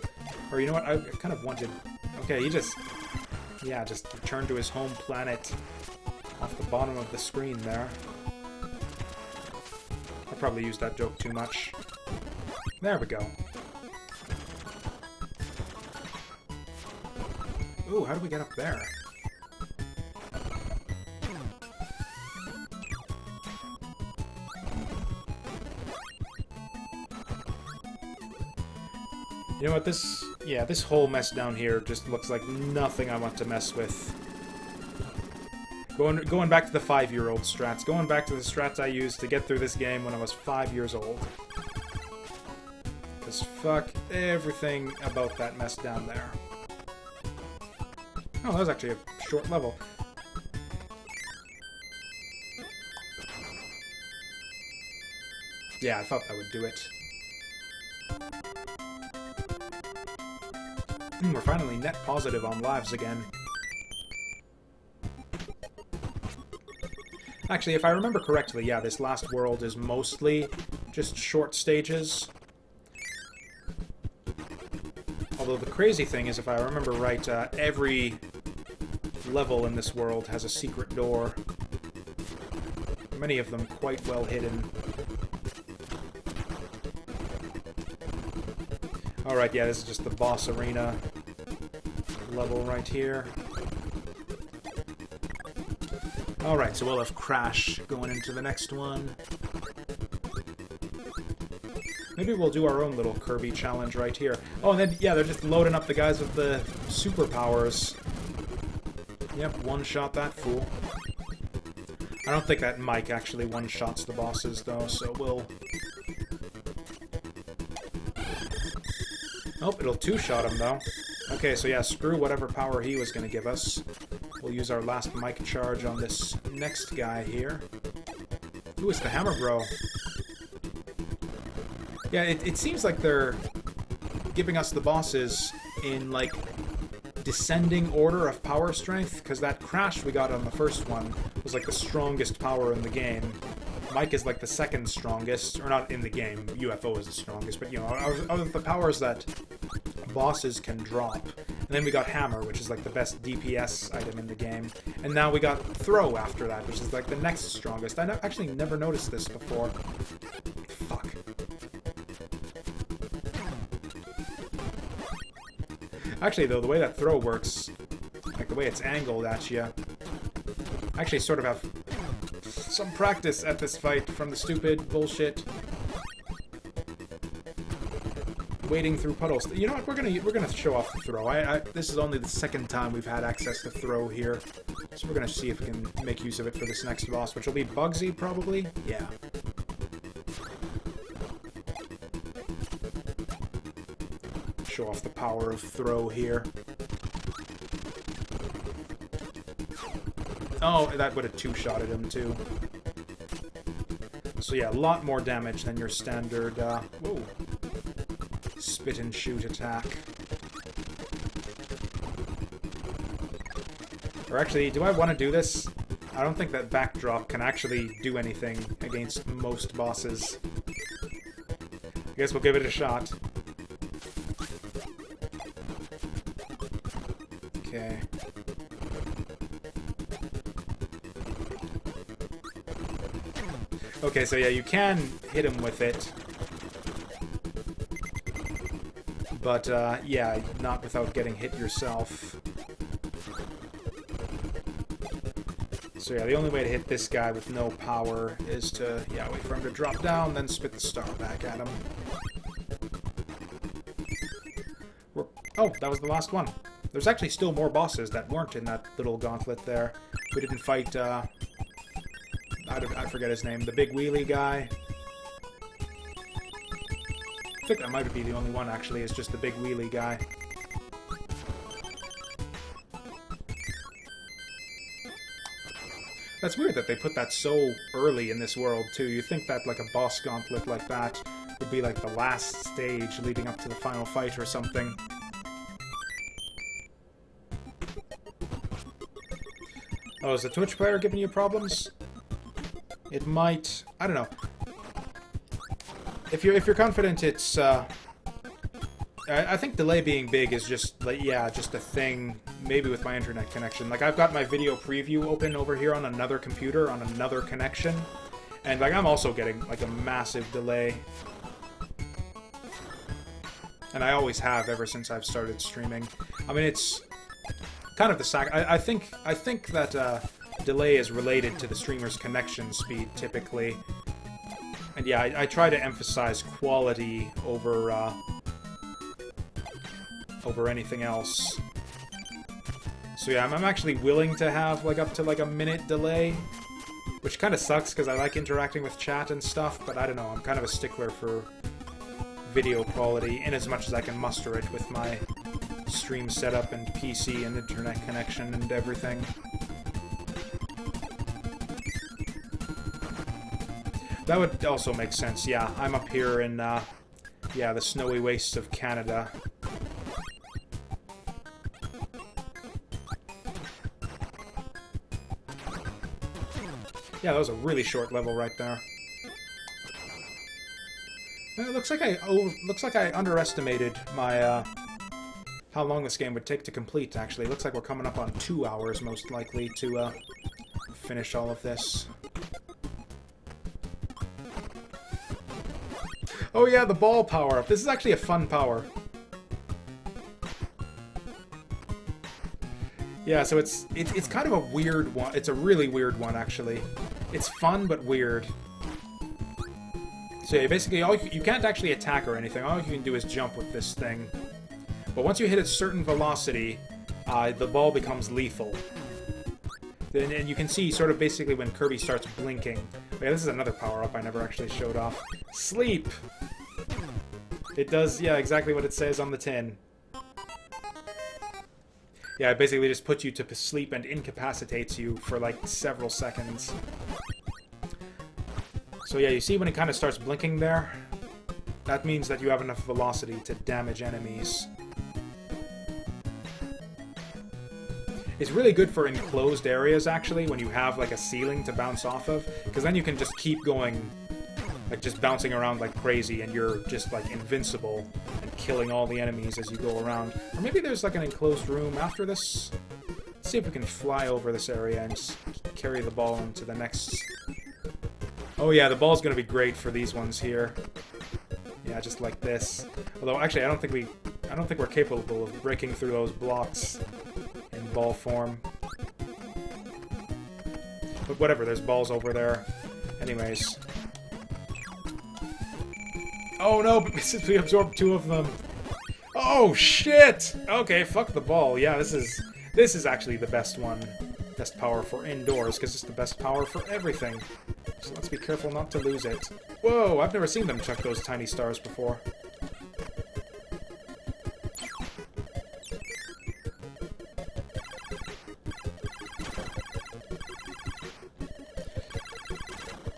Or, you know what? I kind of wanted... Okay, he just... Yeah, just returned to his home planet off the bottom of the screen there. I probably used that joke too much. There we go. Ooh, how do we get up there? You know what, this whole mess down here just looks like nothing I want to mess with. Going back to the 5-year-old strats. Going back to the strats I used to get through this game when I was 5 years old. Because fuck everything about that mess down there. Oh, that was actually a short level. Yeah, I thought that would do it. We're finally net positive on lives again. Actually, if I remember correctly, yeah, this last world is mostly just short stages. Although the crazy thing is, if I remember right, every level in this world has a secret door. Many of them quite well hidden. Alright, yeah, this is just the boss arena level right here. Alright, so we'll have Crash going into the next one. Maybe we'll do our own little Kirby challenge right here. Oh, and then, yeah, they're just loading up the guys with the superpowers. Yep, one-shot that fool. I don't think that Mike actually one-shots the bosses, though, so we'll... Oh, it'll two-shot him, though. Okay, so yeah, screw whatever power he was going to give us. We'll use our last Mike charge on this next guy here. Ooh, it's the Hammer Bro. Yeah, it seems like they're giving us the bosses in, like, descending order of power strength, because that Crash we got on the first one was, like, the strongest power in the game. Mike is, like, the second strongest, or not in the game, UFO is the strongest, but, you know, out of the powers that bosses can drop. And then we got Hammer, which is, like, the best DPS item in the game. And now we got Throw after that, which is, like, the next strongest. I actually never noticed this before. Fuck. Actually, though, the way that Throw works, like, the way it's angled at you, I actually sort of have some practice at this fight from the stupid bullshit wading through puddles. You know what? We're gonna show off the Throw. This is only the second time we've had access to Throw here, so we're gonna see if we can make use of it for this next boss, which will be Bugsy, probably. Yeah. Show off the power of Throw here. Oh, that would have two-shotted him, too. So yeah, a lot more damage than your standard, whoa, spit and shoot attack. Or actually, do I want to do this? I don't think that backdrop can actually do anything against most bosses. I guess we'll give it a shot. Okay. Okay, so yeah, you can hit him with it. But, yeah, not without getting hit yourself. So yeah, the only way to hit this guy with no power is to, yeah, wait for him to drop down, then spit the star back at him. Oh, that was the last one. There's actually still more bosses that weren't in that little gauntlet there. We didn't fight, I forget his name, the big wheelie guy. I think that might be the only one, actually, is just the big wheelie guy. That's weird that they put that so early in this world, too. You think that, like, a boss gauntlet like that would be like the last stage leading up to the final fight or something. Oh, is the Twitch player giving you problems? It might... I don't know. If you're confident it's... I think delay being big is just, like, yeah, just a thing, maybe with my internet connection. Like, I've got my video preview open over here on another computer, on another connection, and, like, I'm also getting, like, a massive delay. And I always have ever since I've started streaming. I mean, it's kind of the I think that delay is related to the streamer's connection speed, typically. And yeah, I try to emphasize quality over anything else. So yeah, I'm actually willing to have like up to like a minute delay, which kind of sucks because I like interacting with chat and stuff, but I don't know, I'm kind of a stickler for video quality in as much as I can muster it with my stream setup and PC and internet connection and everything. That would also make sense, yeah. I'm up here in, yeah, the snowy wastes of Canada. Yeah, that was a really short level right there. And it looks like I underestimated my, how long this game would take to complete, actually. It looks like we're coming up on 2 hours, most likely, to, finish all of this. Oh yeah, the ball power-up. This is actually a fun power. Yeah, so it's kind of a weird one. It's a really weird one, actually. It's fun, but weird. So yeah, basically, you can't actually attack or anything. All you can do is jump with this thing. But once you hit a certain velocity, the ball becomes lethal. And you can see sort of basically when Kirby starts blinking. Oh, yeah, this is another power-up I never actually showed off. Sleep! It does, yeah, exactly what it says on the tin. Yeah, it basically just puts you to sleep and incapacitates you for like several seconds. So yeah, you see when it kind of starts blinking there? That means that you have enough velocity to damage enemies. It's really good for enclosed areas, actually, when you have like a ceiling to bounce off of, because then you can just keep going, like just bouncing around like crazy, and you're just like invincible and killing all the enemies as you go around. Or maybe there's like an enclosed room after this. Let's see if we can fly over this area and just carry the ball into the next. Oh yeah, the ball's gonna be great for these ones here. Yeah, just like this. Although actually, I don't think we're capable of breaking through those blocks in ball form. But whatever, there's balls over there. Anyways. Oh no, since we absorbed 2 of them. Oh shit! Okay, fuck the ball. Yeah, this is actually the best one. Best power for indoors, because it's the best power for everything. So let's be careful not to lose it. Whoa, I've never seen them chuck those tiny stars before.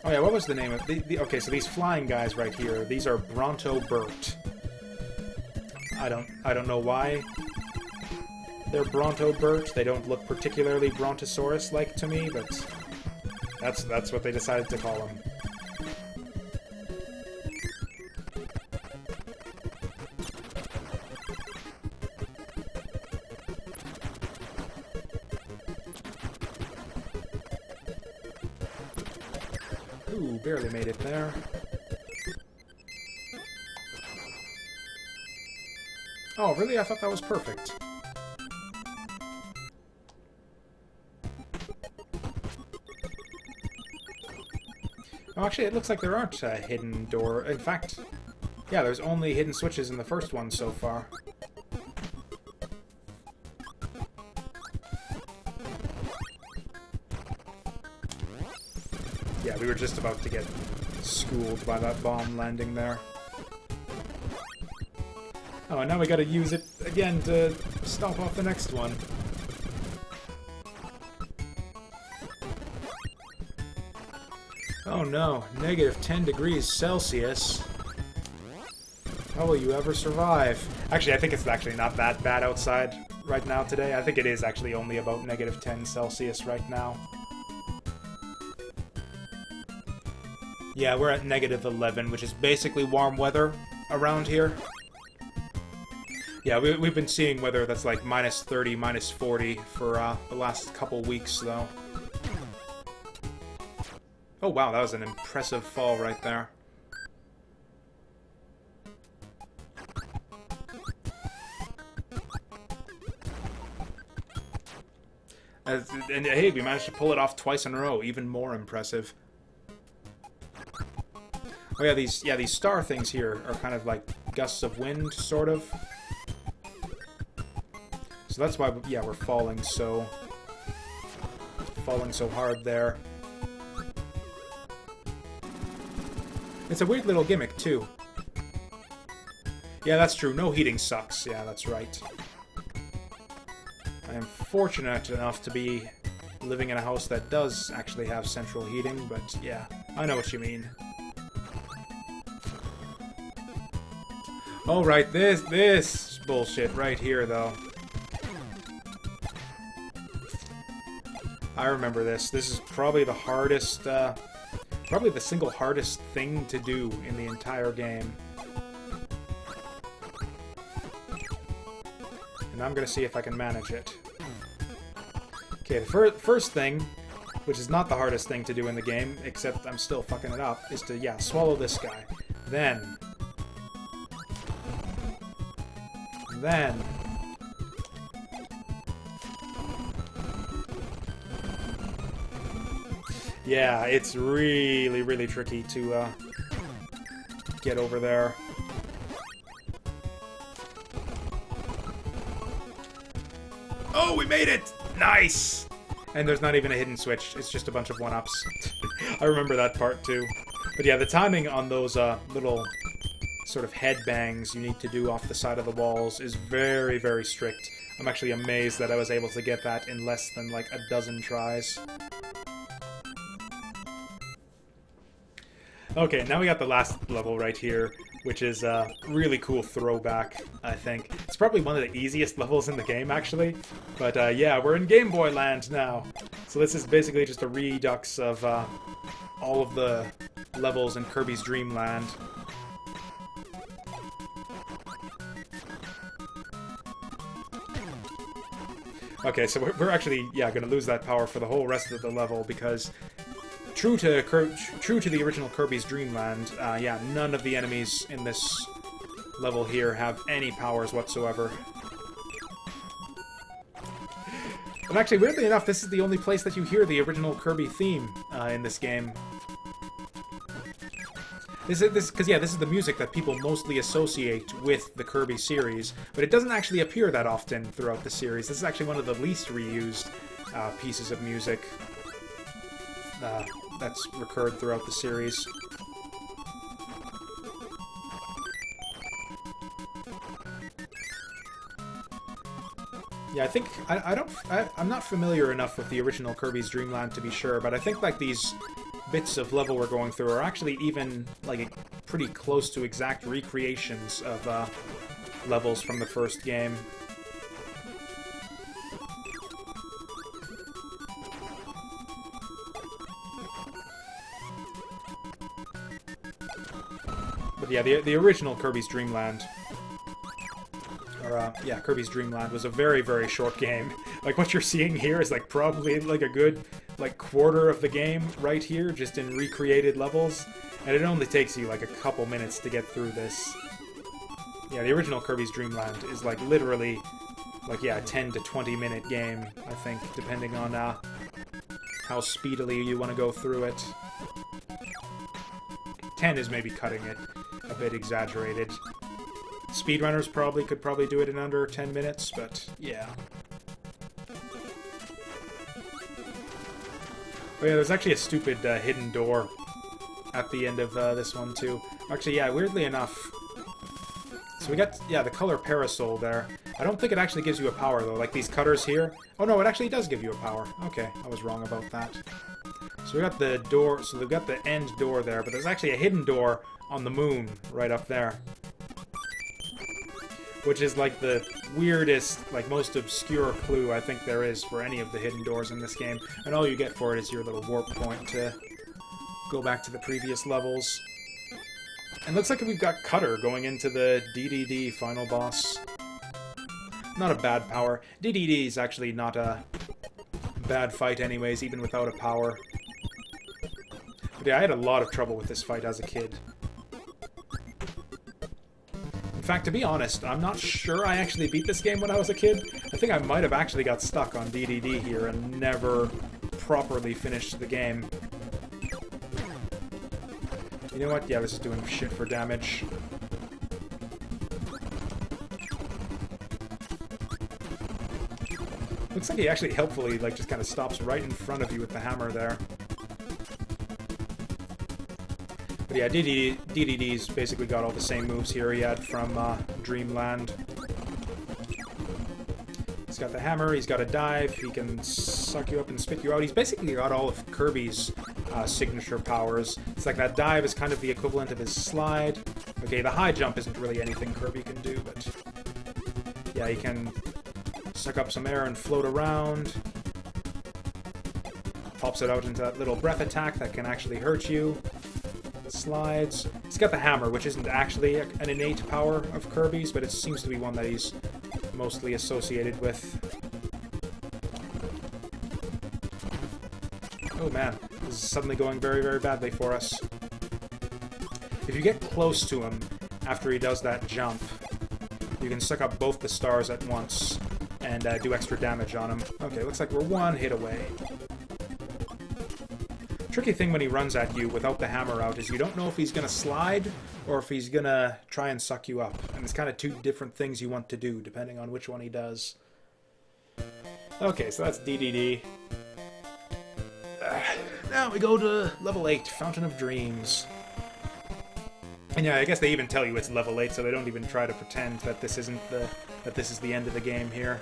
Oh yeah, what was the name of okay, so these flying guys right here, these are Bronto Burt. I don't know why they're Bronto Burt. They don't look particularly Brontosaurus-like to me, but that's what they decided to call them. Ooh, barely made it there. Oh, really? I thought that was perfect. Oh, actually, it looks like there aren't a hidden door. In fact, yeah, there's only hidden switches in the first one so far. Yeah, we were just about to get schooled by that bomb landing there. Oh, and now we gotta use it again to stomp off the next one. Oh no, -10 degrees Celsius. How will you ever survive? Actually, I think it's actually not that bad outside right now today. I think it is actually only about -10 Celsius right now. Yeah, we're at -11, which is basically warm weather around here. Yeah, we've been seeing weather that's like -30, -40 for the last couple weeks, though. Oh wow, that was an impressive fall right there. And hey, we managed to pull it off twice in a row, even more impressive. Oh yeah, these star things here are kind of like gusts of wind, sort of. So that's why, yeah, we're falling so hard there. It's a weird little gimmick, too. Yeah, that's true. No heating sucks. Yeah, that's right. I am fortunate enough to be living in a house that does actually have central heating, but yeah, I know what you mean. Oh, right, this bullshit right here, though. I remember this. This is probably the hardest, probably the single hardest thing to do in the entire game. And I'm gonna see if I can manage it. Okay, the first thing, which is not the hardest thing to do in the game, except I'm still fucking it up, is to, yeah, swallow this guy. Then... Yeah, it's really, really tricky to get over there. Oh, we made it! Nice! And there's not even a hidden switch. It's just a bunch of one-ups. I remember that part, too. But yeah, the timing on those little sort of head bangs you need to do off the side of the walls is very, very strict. I'm actually amazed that I was able to get that in less than, like, a dozen tries. Okay, now we got the last level right here, which is a really cool throwback, I think. It's probably one of the easiest levels in the game, actually. But yeah, we're in Game Boy land now. So this is basically just a redux of all of the levels in Kirby's Dream Land. Okay, so we're actually, yeah, going to lose that power for the whole rest of the level, because true to the original Kirby's Dream Land, yeah, none of the enemies in this level here have any powers whatsoever. And actually, weirdly enough, this is the only place that you hear the original Kirby theme in this game. Because yeah, this is the music that people mostly associate with the Kirby series, but it doesn't actually appear that often throughout the series. This is actually one of the least reused pieces of music that's recurred throughout the series. Yeah, I think I'm not familiar enough with the original Kirby's Dream Land to be sure, but I think like these bits of level we're going through are actually even like pretty close to exact recreations of levels from the first game. But yeah, the original Kirby's Dream Land, or yeah, Kirby's Dream Land was a very, very short game. Like what you're seeing here is like probably like a good like quarter of the game right here, just in recreated levels, and it only takes you like a couple minutes to get through this. Yeah, the original Kirby's Dream Land is like literally like, yeah, a 10 to 20 minute game, I think, depending on how speedily you want to go through it. 10 is maybe cutting it a bit exaggerated. Speedrunners could probably do it in under 10 minutes, but yeah. Oh yeah, there's actually a stupid hidden door at the end of this one, too. Actually, yeah, weirdly enough... So we got, yeah, the color parasol there. I don't think it actually gives you a power, though. Like these cutters here. Oh, no, it actually does give you a power. Okay, I was wrong about that. So we got the door, so they've got the end door there, but there's actually a hidden door on the moon right up there. which is like the weirdest, like most obscure clue I think there is for any of the hidden doors in this game. And all you get for it is your little warp point to go back to the previous levels. And looks like we've got Cutter going into the DDD final boss. Not a bad power. DDD is actually not a bad fight anyways, even without a power. But yeah, I had a lot of trouble with this fight as a kid. In fact, to be honest, I'm not sure I actually beat this game when I was a kid. I think I might have actually got stuck on DDD here and never properly finished the game. You know what? Yeah, this is doing shit for damage. Looks like he actually helpfully, like, just kind of stops right in front of you with the hammer there. But yeah, DDD's basically got all the same moves here he had from Dreamland. He's got the hammer, he's got a dive, he can suck you up and spit you out. He's basically got all of Kirby's signature powers. It's like that dive is kind of the equivalent of his slide. Okay, the high jump isn't really anything Kirby can do, but yeah, he can suck up some air and float around. Pops it out into that little breath attack that can actually hurt you. Slides. He's got the hammer, which isn't actually an innate power of Kirby's, but it seems to be one that he's mostly associated with. Oh man, this is suddenly going very, very badly for us. If you get close to him after he does that jump, you can suck up both the stars at once and do extra damage on him. Okay, looks like we're one hit away. Tricky thing when he runs at you without the hammer out is you don't know if he's going to slide or if he's going to try and suck you up. And it's kind of two different things you want to do, depending on which one he does. Okay, so that's DDD. Now we go to level 8, Fountain of Dreams. And yeah, I guess they even tell you it's level 8, so they don't even try to pretend that this isn't that this is the end of the game here.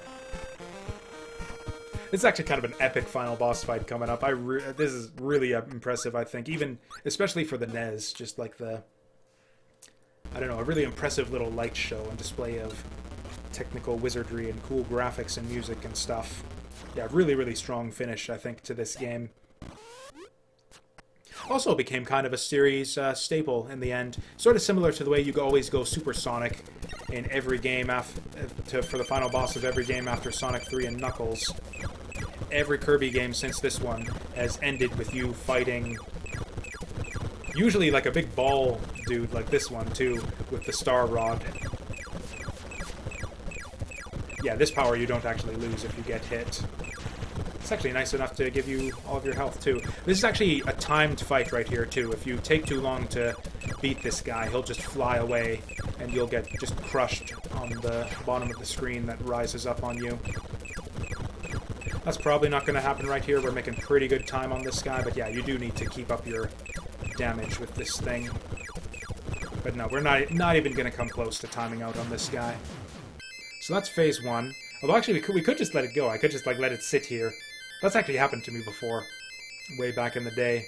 This is actually kind of an epic final boss fight coming up. This is really impressive, I think, even especially for the NES. Just like the, I don't know, a really impressive little light show and display of technical wizardry and cool graphics and music and stuff. Yeah, really, really strong finish, I think, to this game. Also became kind of a series staple in the end. Sort of similar to the way you always go supersonic in every game for the final boss of every game after Sonic 3 and Knuckles. Every Kirby game since this one has ended with you fighting usually like a big ball dude like this one too, with the Star Rod. Yeah, this power you don't actually lose if you get hit. It's actually nice enough to give you all of your health too. This is actually a timed fight right here too. If you take too long to beat this guy, he'll just fly away and you'll get just crushed on the bottom of the screen that rises up on you. That's probably not going to happen right here. We're making pretty good time on this guy, but yeah, you do need to keep up your damage with this thing. But no, we're not even going to come close to timing out on this guy. So that's phase 1. Although actually we could just let it go. I could just like let it sit here. That's actually happened to me before, way back in the day.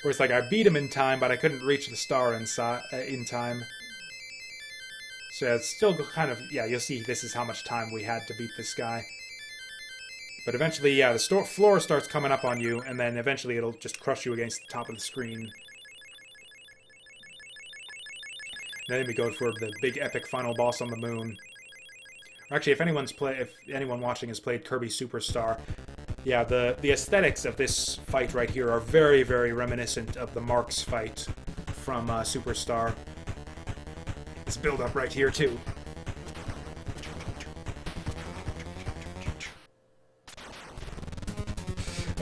Where it's like I beat him in time, but I couldn't reach the star in time. So yeah, it's still kind of, yeah, you'll see this is how much time we had to beat this guy. But eventually, yeah, the floor starts coming up on you, and then eventually it'll just crush you against the top of the screen. And then we go for the big epic final boss on the moon. Actually, if anyone watching has played Kirby Superstar, yeah, the aesthetics of this fight right here are very, very reminiscent of the Marks fight from Superstar. This build-up right here, too.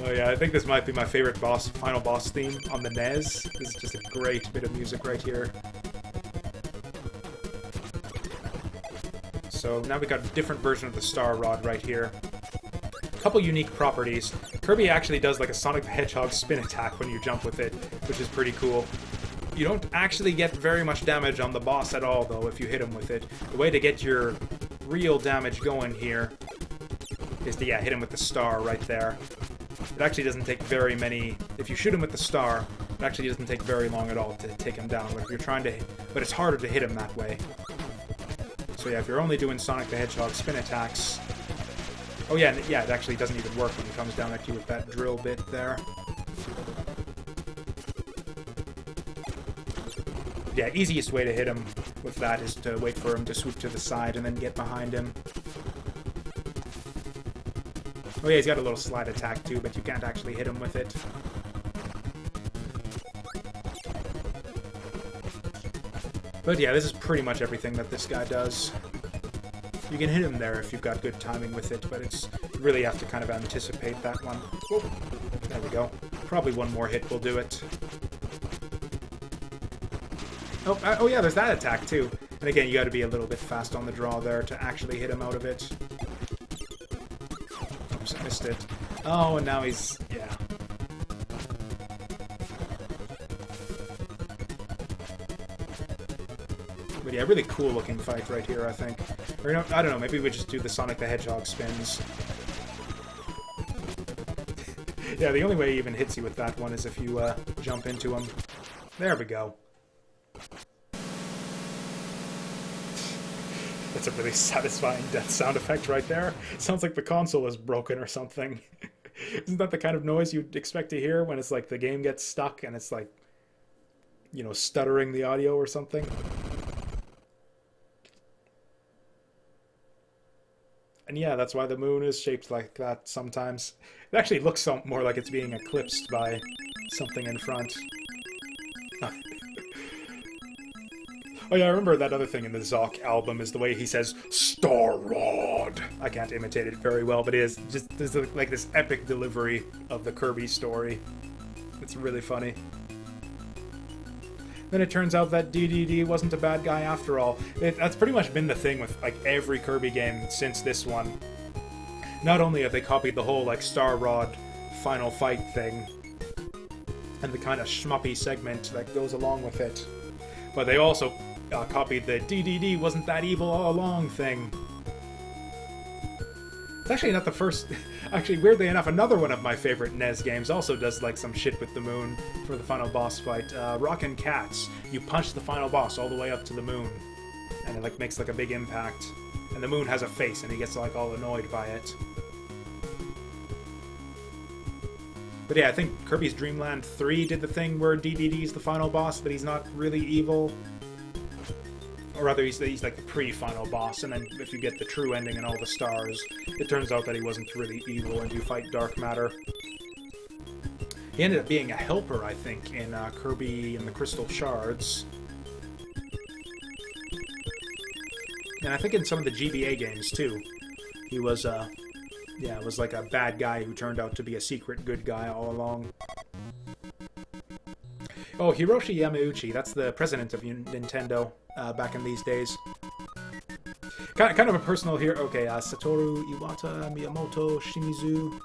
Oh yeah, I think this might be my favorite final boss theme on the NES. This is just a great bit of music right here. So now we got a different version of the Star Rod right here. A couple unique properties. Kirby actually does like a Sonic the Hedgehog spin attack when you jump with it, which is pretty cool. You don't actually get very much damage on the boss at all, though, if you hit him with it. The way to get your real damage going here is to, yeah, hit him with the star right there. It actually doesn't take very many... If you shoot him with the star, it actually doesn't take very long at all to take him down. But if you're trying to... But it's harder to hit him that way. So yeah, if you're only doing Sonic the Hedgehog spin attacks... Oh yeah, yeah, it actually doesn't even work when he comes down at you with that drill bit there. Yeah, easiest way to hit him with that is to wait for him to swoop to the side and then get behind him. Oh yeah, he's got a little slide attack too, but you can't actually hit him with it. But yeah, this is pretty much everything that this guy does. You can hit him there if you've got good timing with it, but you really have to kind of anticipate that one. Whoa. There we go. Probably one more hit will do it. Oh yeah, there's that attack too. And again, you got to be a little bit fast on the draw there to actually hit him out of it. Oops, I missed it. Oh, and now he's... yeah. But yeah, really cool looking fight right here, I think. Or, you know, I don't know, maybe we just do the Sonic the Hedgehog spins. Yeah, the only way he even hits you with that one is if you jump into him. There we go. That's a really satisfying death sound effect right there. Sounds like the console is broken or something. Isn't that the kind of noise you'd expect to hear when it's like the game gets stuck and it's like, you know, stuttering the audio or something? And yeah, that's why the moon is shaped like that sometimes. It actually looks more like it's being eclipsed by something in front. Oh yeah, I remember that other thing in the Zoc album is the way he says, Star Rod! I can't imitate it very well, but it is just there's like this epic delivery of the Kirby story. It's really funny. Then it turns out that DDD wasn't a bad guy after all. That's pretty much been the thing with like every Kirby game since this one. Not only have they copied the whole like Star Rod final fight thing and the kind of schmuppy segment that goes along with it, but they also copied the DDD wasn't that evil all along thing. It's actually not the first... Actually, weirdly enough, another one of my favorite NES games also does like some shit with the moon for the final boss fight. Rockin' Cats. You punch the final boss all the way up to the moon, and it like makes like a big impact. And the moon has a face, and he gets like all annoyed by it. But yeah, I think Kirby's Dream Land 3 did the thing where DDD's the final boss, but he's not really evil. Or rather, he's like the pre-final boss, and then if you get the true ending and all the stars, it turns out that he wasn't really evil, and you fight Dark Matter. He ended up being a helper, I think, in Kirby and the Crystal Shards. And I think in some of the GBA games, too. He was, yeah, it was like a bad guy who turned out to be a secret good guy all along. Oh, Hiroshi Yamauchi, that's the president of Nintendo back in these days. Kind of a personal here. Okay, Satoru Iwata, Miyamoto, Shimizu,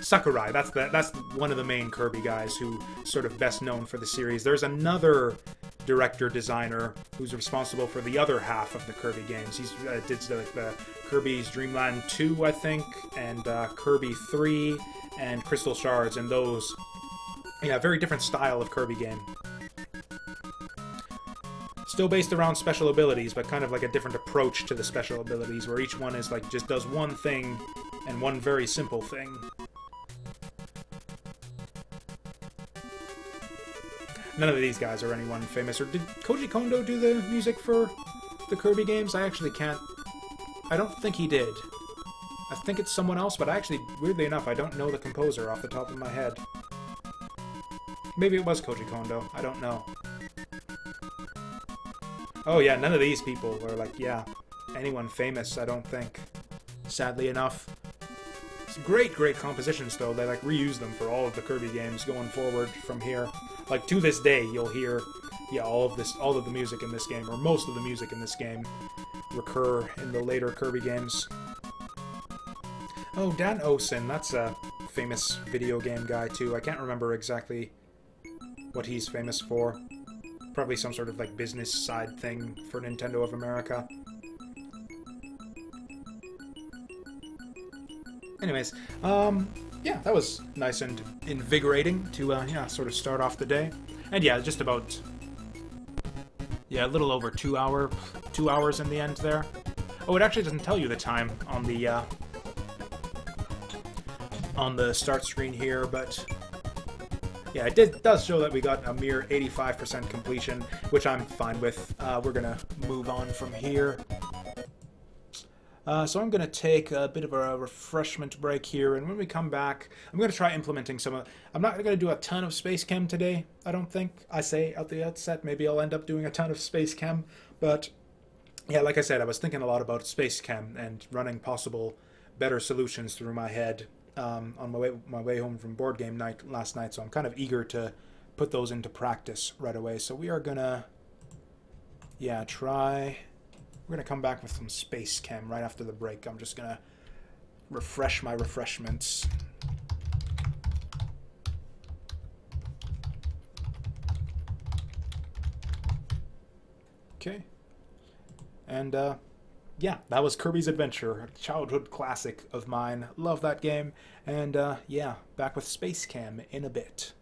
Sakurai. That's one of the main Kirby guys who sort of best known for the series. There's another director-designer who's responsible for the other half of the Kirby games. He's did the Kirby's Dream Land 2, I think, and Kirby 3, and Crystal Shards, and those... Yeah, very different style of Kirby game. Still based around special abilities, but kind of like a different approach to the special abilities, where each one is like just does one thing, and one very simple thing. None of these guys are anyone famous. Or did Koji Kondo do the music for the Kirby games? I actually can't... I don't think he did. I think it's someone else, but I actually, weirdly enough, I don't know the composer off the top of my head. Maybe it was Koji Kondo. I don't know. Oh yeah, none of these people are like, yeah, anyone famous, I don't think. Sadly enough. Some great compositions, though. They, like, reuse them for all of the Kirby games going forward from here. Like, to this day, you'll hear, yeah, all of the music in this game, or most of the music in this game, recur in the later Kirby games. Oh, Dan Osen, that's a famous video game guy, too. I can't remember exactly what he's famous for. Probably some sort of like business side thing for Nintendo of America. Anyways, yeah, that was nice and invigorating to, yeah, sort of start off the day. And yeah, just about, yeah, a little over 2 hours in the end there. Oh, it actually doesn't tell you the time on the start screen here, but yeah, it does show that we got a mere 85% completion, which I'm fine with. We're gonna move on from here. So I'm going to take a bit of a refreshment break here, and when we come back, I'm going to try implementing some of... I'm not going to do a ton of Space Chem today, I don't think. I say at the outset, maybe I'll end up doing a ton of Space Chem, but yeah, like I said, I was thinking a lot about Space Chem and running possible better solutions through my head on my way home from board game night last night, so I'm kind of eager to put those into practice right away. So we are going to, yeah, try... We're going to come back with some Space Chem right after the break. I'm just going to refresh my refreshments. Okay. And, yeah, that was Kirby's Adventure, a childhood classic of mine. Love that game. And, yeah, back with Space Chem in a bit.